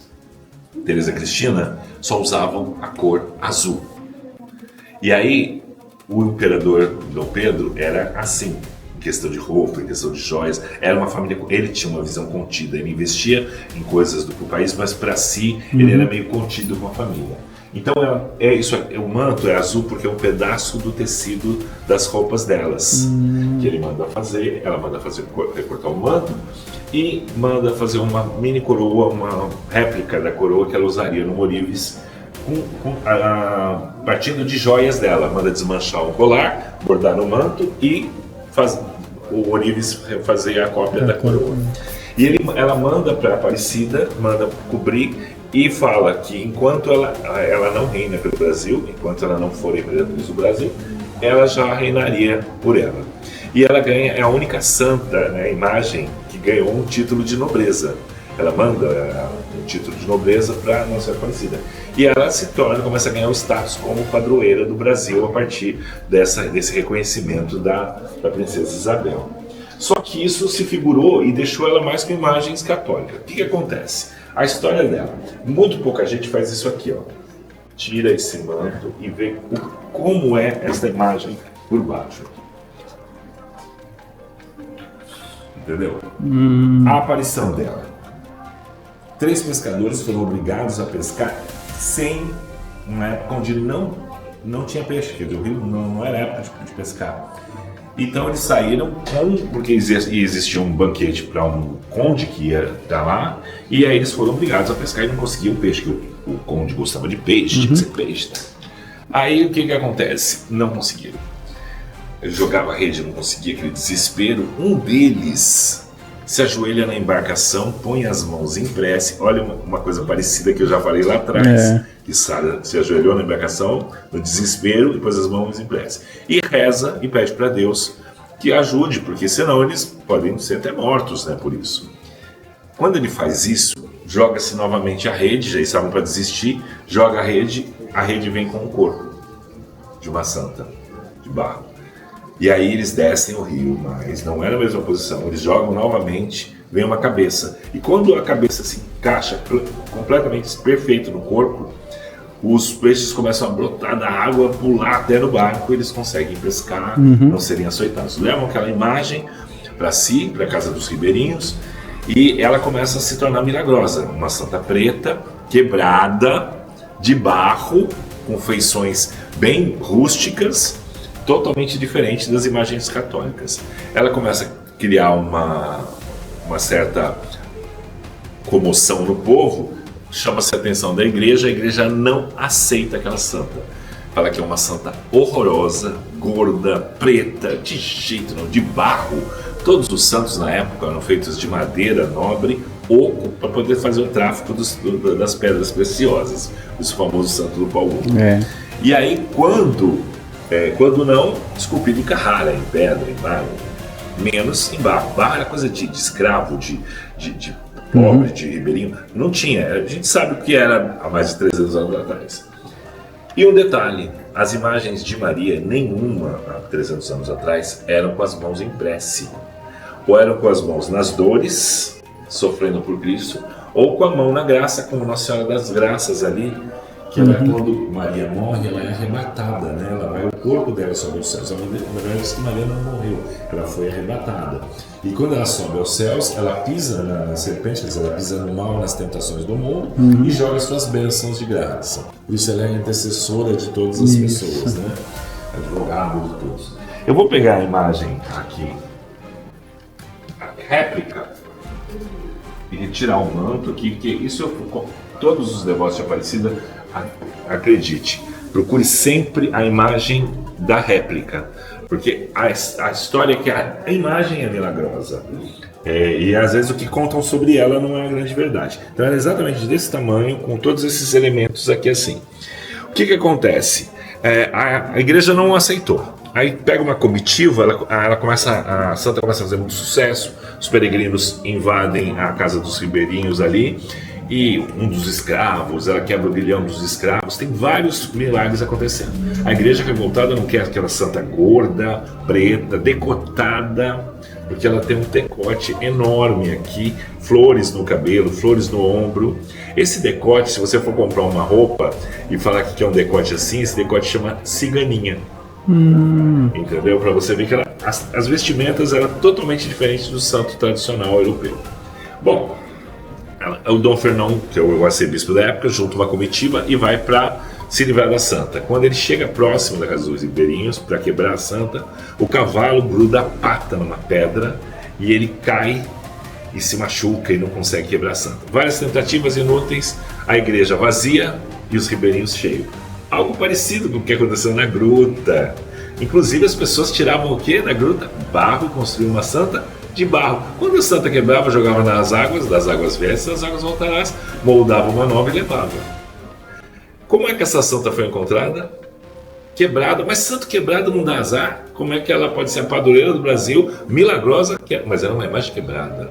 Teresa Cristina, só usavam a cor azul. E aí o imperador Dom Pedro era assim, em questão de roupa, em questão de joias. Era uma família, ele tinha uma visão contida, ele investia em coisas do país, mas para si ele era meio contido com a família. Então o manto é azul porque é um pedaço do tecido das roupas delas, que ele manda fazer. Ela manda fazer, recortar o manto e manda fazer uma mini coroa, uma réplica da coroa que ela usaria no Ourives, partindo de joias dela. Manda desmanchar o colar, bordar no manto e o Ourives fazer a cópia da coroa. E ela manda para a Aparecida, manda cobrir, e fala que enquanto ela não reina pelo Brasil, enquanto ela não for imperatriz do Brasil, ela já reinaria por ela. E ela ganha, é a única santa, né, imagem que ganhou um título de nobreza. Ela manda um título de nobreza para Nossa Senhora Aparecida. E ela começa a ganhar o status como padroeira do Brasil a partir desse reconhecimento da princesa Isabel. Só que isso se figurou e deixou ela mais com imagens católicas. O que acontece? A história dela, muito pouca gente faz isso aqui, ó. Tira esse manto e vê como é essa imagem por baixo. Entendeu? A aparição dela. 3 pescadores foram obrigados a pescar sem uma época onde não tinha peixe, quer dizer, o rio não era época de pescar. Então eles saíram porque existia um banquete para um conde que ia estar lá, e aí eles foram obrigados a pescar e não conseguiam peixe, porque o conde gostava de peixe, tinha que ser peixe. Aí o que acontece? Não conseguiram. Ele jogava a rede, não conseguia, aquele desespero. Um deles se ajoelha na embarcação, põe as mãos em prece. Olha uma coisa parecida que eu já falei lá atrás. Que Sara se ajoelhou na embarcação, no desespero, e pôs as mãos em prece. E reza e pede para Deus que ajude, porque senão eles podem ser até mortos, né, por isso. Quando ele faz isso, joga-se novamente a rede, já estavam para desistir, joga a rede vem com o corpo de uma santa, de barro. E aí eles descem o rio, mas não era a mesma posição, eles jogam novamente, vem uma cabeça. E quando a cabeça se encaixa completamente perfeito no corpo, os peixes começam a brotar da água, pular até no barco, eles conseguem pescar, não serem açoitados. Levam aquela imagem para si, para a casa dos ribeirinhos, e ela começa a se tornar milagrosa. Uma santa preta, quebrada, de barro, com feições bem rústicas, totalmente diferente das imagens católicas. Ela começa a criar uma certa comoção no povo, chama-se a atenção da igreja, a igreja não aceita aquela santa. Fala que é uma santa horrorosa, gorda, preta, de jeito não, de barro. Todos os santos na época eram feitos de madeira nobre, oco, para poder fazer o tráfico das pedras preciosas, os famosos santos do Paulo. E aí quando não, esculpido em Carrara, em pedra, em mármore, menos em barro. Barro era coisa de escravo, de pobre, de ribeirinho. Não tinha, a gente sabe o que era há mais de 300 anos atrás. E um detalhe, as imagens de Maria, nenhuma há 300 anos atrás, eram com as mãos em prece. Ou eram com as mãos nas dores, sofrendo por Cristo, ou com a mão na graça, como Nossa Senhora das Graças ali, que ela, quando Maria morre, ela é arrebatada, né? Ela vai, o corpo dela sobe aos céus. A verdade é que Maria não morreu, ela foi arrebatada. E quando ela sobe aos céus, ela pisa na serpente, ela pisa no mal, nas tentações do mundo, e joga suas bênçãos de graça. Por isso ela é a intercessora de todas as pessoas, né? Advogada de todos. Eu vou pegar a imagem aqui, a réplica, e retirar o manto aqui, porque isso todos os devotos de Aparecida, acredite, procure sempre a imagem da réplica, porque a história é que a imagem é milagrosa, e às vezes o que contam sobre ela não é a grande verdade. Então ela é exatamente desse tamanho, com todos esses elementos aqui assim. O que acontece? A igreja não aceitou. Aí pega uma comitiva, a santa começa a fazer muito sucesso, os peregrinos invadem a casa dos ribeirinhos ali, e um dos escravos, ela quebra o grilhão dos escravos, tem vários milagres acontecendo. A igreja revoltada não quer aquela santa gorda, preta, decotada, porque ela tem um decote enorme aqui, flores no cabelo, flores no ombro. Esse decote, se você for comprar uma roupa e falar que é um decote assim, esse decote chama ciganinha. Entendeu? Para você ver que as vestimentas eram totalmente diferentes do santo tradicional europeu. Bom, o Dom Fernão, que é o arcebispo da época, junta uma comitiva e vai para se livrar da santa. Quando ele chega próximo da casa dos ribeirinhos para quebrar a santa, o cavalo gruda a pata numa pedra e ele cai e se machuca e não consegue quebrar a santa. Várias tentativas inúteis, a igreja vazia e os ribeirinhos cheios. Algo parecido com o que aconteceu na gruta. Inclusive as pessoas tiravam o que da gruta? Barro, e construíam uma santa de barro. Quando a santa quebrava, jogava nas águas, das águas velhas, das águas voltarás, moldava uma nova e levava. Como é que essa santa foi encontrada? Quebrada, mas santo quebrado não dá azar? Como é que ela pode ser a padroeira do Brasil, milagrosa, mas ela não é mais quebrada?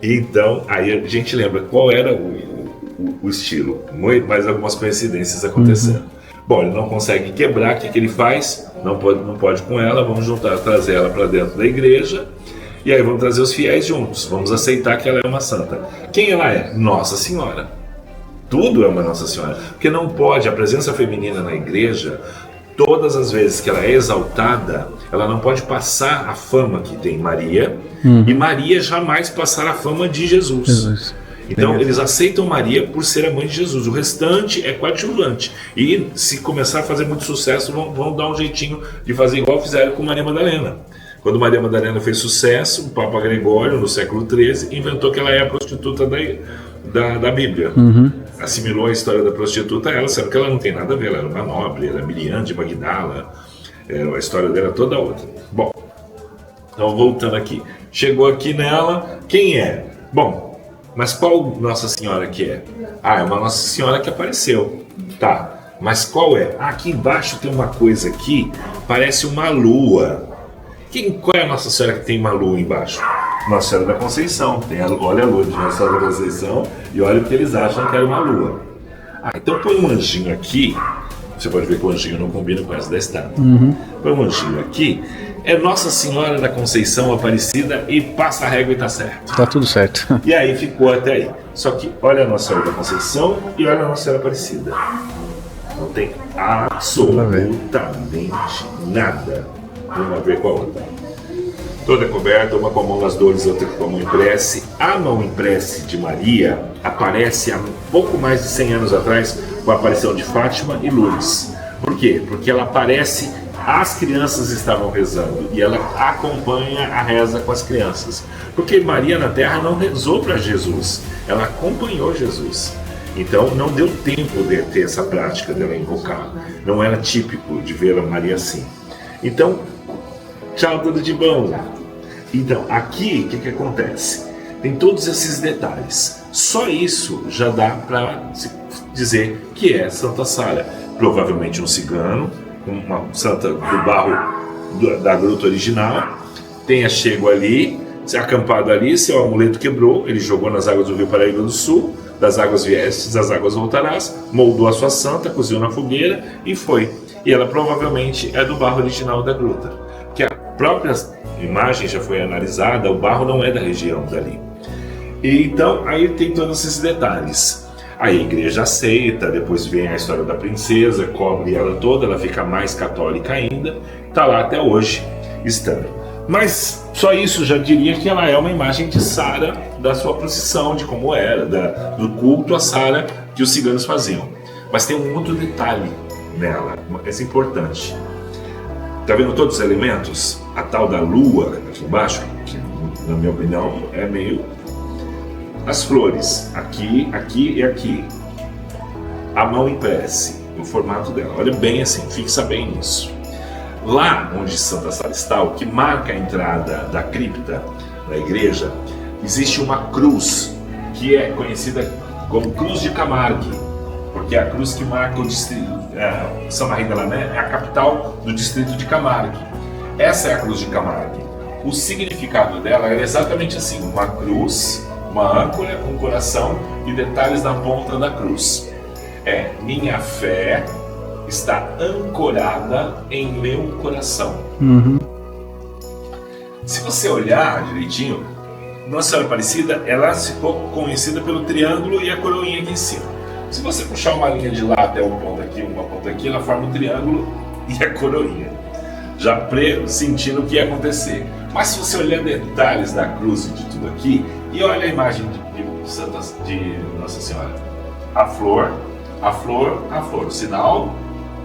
Então, aí a gente lembra qual era o estilo, mais algumas coincidências acontecendo. Bom, ele não consegue quebrar, o que ele faz? Não pode com ela, vamos trazer ela para dentro da igreja, e aí vamos trazer os fiéis juntos, vamos aceitar que ela é uma santa. Quem ela é? Nossa Senhora. Tudo é uma Nossa Senhora, porque não pode, a presença feminina na igreja, todas as vezes que ela é exaltada, ela não pode passar a fama que tem Maria, e Maria jamais passar a fama de Jesus. Então eles aceitam Maria por ser a mãe de Jesus, o restante é coadjuvante. E se começar a fazer muito sucesso, vão dar um jeitinho de fazer igual fizeram com Maria Madalena. Quando Maria Madalena fez sucesso, o Papa Gregório, no século XIII, inventou que ela é a prostituta da Bíblia. Assimilou a história da prostituta a ela, sendo que ela não tem nada a ver, ela era uma nobre, era Miriam de Magdala, a história dela é toda outra. Bom, então voltando aqui, chegou aqui nela, quem é? Bom, mas qual Nossa Senhora que é? É uma Nossa Senhora que apareceu, tá, mas qual é? Aqui embaixo tem uma coisa aqui, parece uma lua. Qual é a Nossa Senhora que tem uma lua embaixo? Nossa Senhora da Conceição, olha a lua de Nossa Senhora da Conceição e olha o que eles acham que era uma lua. Então põe um anjinho aqui, você pode ver que o anjinho não combina com essa da estátua. Põe um anjinho aqui, é Nossa Senhora da Conceição Aparecida e passa a régua e tá certo. Tá tudo certo. E aí ficou até aí. Só que olha a Nossa Senhora da Conceição e olha a Nossa Senhora Aparecida. Não tem absolutamente nada uma a ver com a outra. Toda coberta, uma com a mão nas dores, outra com a mão em prece. A mão em prece de Maria aparece há pouco mais de 100 anos atrás com a aparição de Fátima e Lourdes. Por quê? Porque ela aparece, as crianças estavam rezando e ela acompanha a reza com as crianças. Porque Maria na Terra não rezou para Jesus, ela acompanhou Jesus. Então não deu tempo de ter essa prática dela invocar. Não era típico de ver a Maria assim. Então, tchau, tudo de bom. Então, aqui, o que acontece? Tem todos esses detalhes. Só isso já dá para dizer que é Santa Sara. Provavelmente um cigano, uma santa do barro da gruta original, tenha chego ali, se acampado ali, seu amuleto quebrou, ele jogou nas águas do rio Paraíba do Sul, das águas viestes, das águas voltarás, moldou a sua santa, cozinhou na fogueira e foi. E ela provavelmente é do barro original da gruta, que a própria imagem já foi analisada, o barro não é da região dali. E então aí tem todos esses detalhes. Aí a igreja aceita, depois vem a história da princesa, cobre ela toda, ela fica mais católica ainda, está lá até hoje estando. Mas só isso já diria que ela é uma imagem de Sara, da sua procissão, de como era, do culto a Sara que os ciganos faziam. Mas tem um outro detalhe nela, esse é importante. Está vendo todos os elementos? A tal da lua aqui embaixo, que na minha opinião é meio... As flores, aqui, aqui e aqui. A mão em prece, o formato dela. Olha bem assim, fixa bem nisso. Lá onde Santa Sara está, o que marca a entrada da cripta da igreja, existe uma cruz que é conhecida como Cruz de Camargue. porque é a cruz que marca o distrito, Saint-Marie-de-la-Mer é a capital do distrito de Camargue. Essa é a cruz de Camargue. O significado dela é exatamente assim: uma cruz, uma âncora, um coração e detalhes na ponta da cruz. Minha fé está ancorada em meu coração. Se você olhar direitinho, Nossa Senhora Aparecida, ela ficou conhecida pelo triângulo e a coroinha aqui em cima. Se você puxar uma linha de lá até um ponto aqui, uma ponta aqui, ela forma o triângulo e a coroinha, já sentindo o que ia acontecer. Mas se você olhar detalhes da cruz e de tudo aqui, e olha a imagem de Nossa Senhora, a flor, o sinal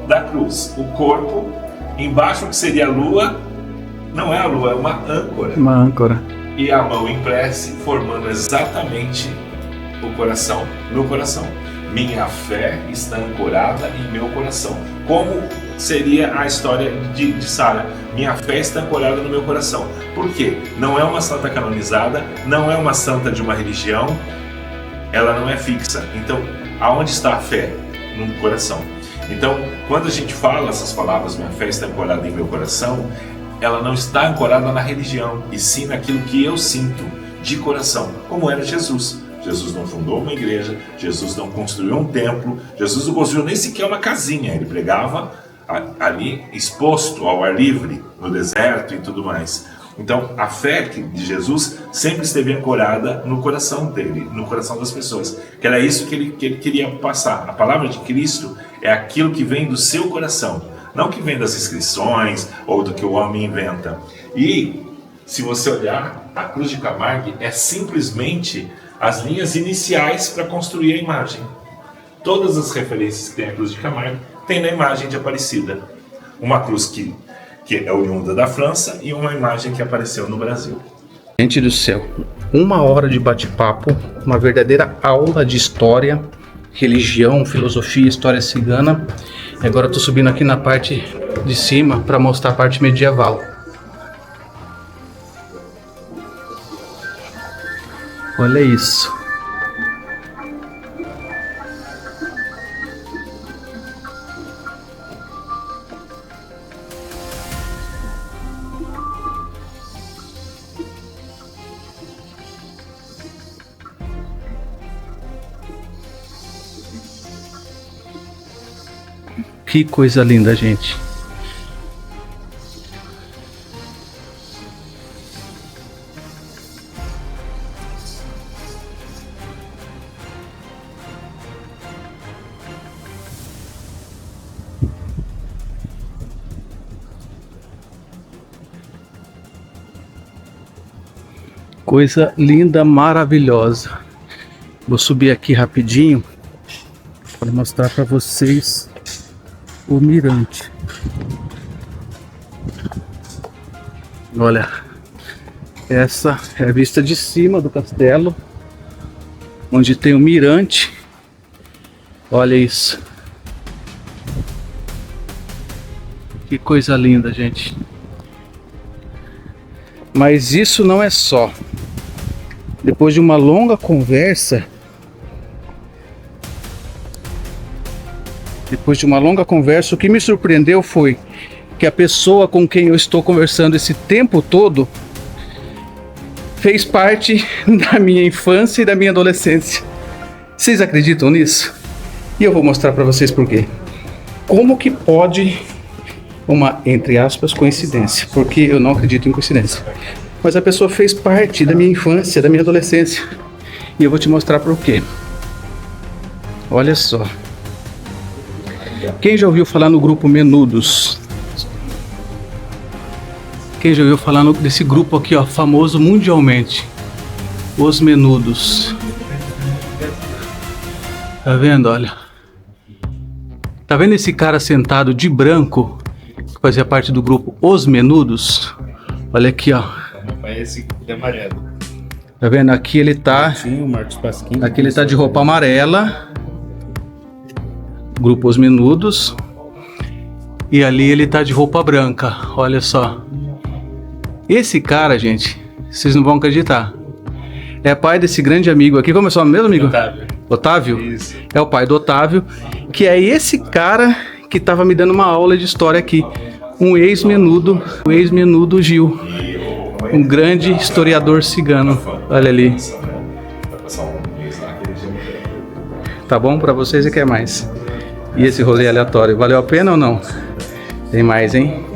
da cruz, o corpo, embaixo que seria a lua, não é a lua, é uma âncora. Uma âncora. E a mão em prece, formando exatamente o coração, no coração. Minha fé está ancorada em meu coração. Como seria a história de Sara? Minha fé está ancorada no meu coração. Por quê? Não é uma santa canonizada, não é uma santa de uma religião, ela não é fixa. Então, aonde está a fé? No coração. Então, quando a gente fala essas palavras, minha fé está ancorada em meu coração, ela não está ancorada na religião, e sim naquilo que eu sinto de coração, como era Jesus. Jesus não fundou uma igreja, Jesus não construiu um templo, Jesus não construiu nem sequer uma casinha, ele pregava ali exposto ao ar livre, no deserto e tudo mais. Então, a fé de Jesus sempre esteve ancorada no coração dele, no coração das pessoas, que era isso que ele queria passar. A palavra de Cristo é aquilo que vem do seu coração, não que vem das inscrições ou do que o homem inventa. E, se você olhar, a cruz de Camargue é simplesmente as linhas iniciais para construir a imagem. Todas as referências que tem a cruz de Camargue tem na imagem de Aparecida. Uma cruz que é oriunda da França e uma imagem que apareceu no Brasil. Gente do céu, 1 hora de bate-papo, uma verdadeira aula de história, religião, filosofia, história cigana. E agora eu tô subindo aqui na parte de cima para mostrar a parte medieval. Olha isso. Que coisa linda, gente. Coisa linda, maravilhosa. Vou subir aqui rapidinho para mostrar para vocês o mirante. Olha, essa é a vista de cima do castelo, onde tem o mirante. Olha isso. Que coisa linda, gente. Mas isso não é só. Depois de uma longa conversa, o que me surpreendeu foi que a pessoa com quem eu estou conversando esse tempo todo fez parte da minha infância e da minha adolescência. Vocês acreditam nisso? E eu vou mostrar para vocês por quê. Como que pode uma, entre aspas, coincidência? Porque eu não acredito em coincidência. Mas a pessoa fez parte da minha infância, da minha adolescência. E eu vou te mostrar por quê. Olha só. Quem já ouviu falar no grupo Menudos? Quem já ouviu falar desse grupo aqui, ó, famoso mundialmente? Os Menudos. Tá vendo, olha? Tá vendo esse cara sentado de branco, que fazia parte do grupo Os Menudos? Olha aqui, ó. Esse de amarelo. Tá vendo? Aqui ele tá. Sim, o Marcos Pasquim. Aqui ele tá de roupa amarela. Grupo Os Menudos. E ali ele tá de roupa branca. Olha só. Esse cara, gente, vocês não vão acreditar. É pai desse grande amigo aqui. Como é o seu nome mesmo, amigo? Otávio. Otávio? Isso. É o pai do Otávio, que é esse cara que estava me dando uma aula de história aqui. Um ex-menudo, o ex-menudo Gil. Um grande historiador cigano. Olha ali. Vai passar um mês lá que ele já Tá bom pra vocês e quer mais? E esse rolê aleatório, valeu a pena ou não? Tem mais, hein?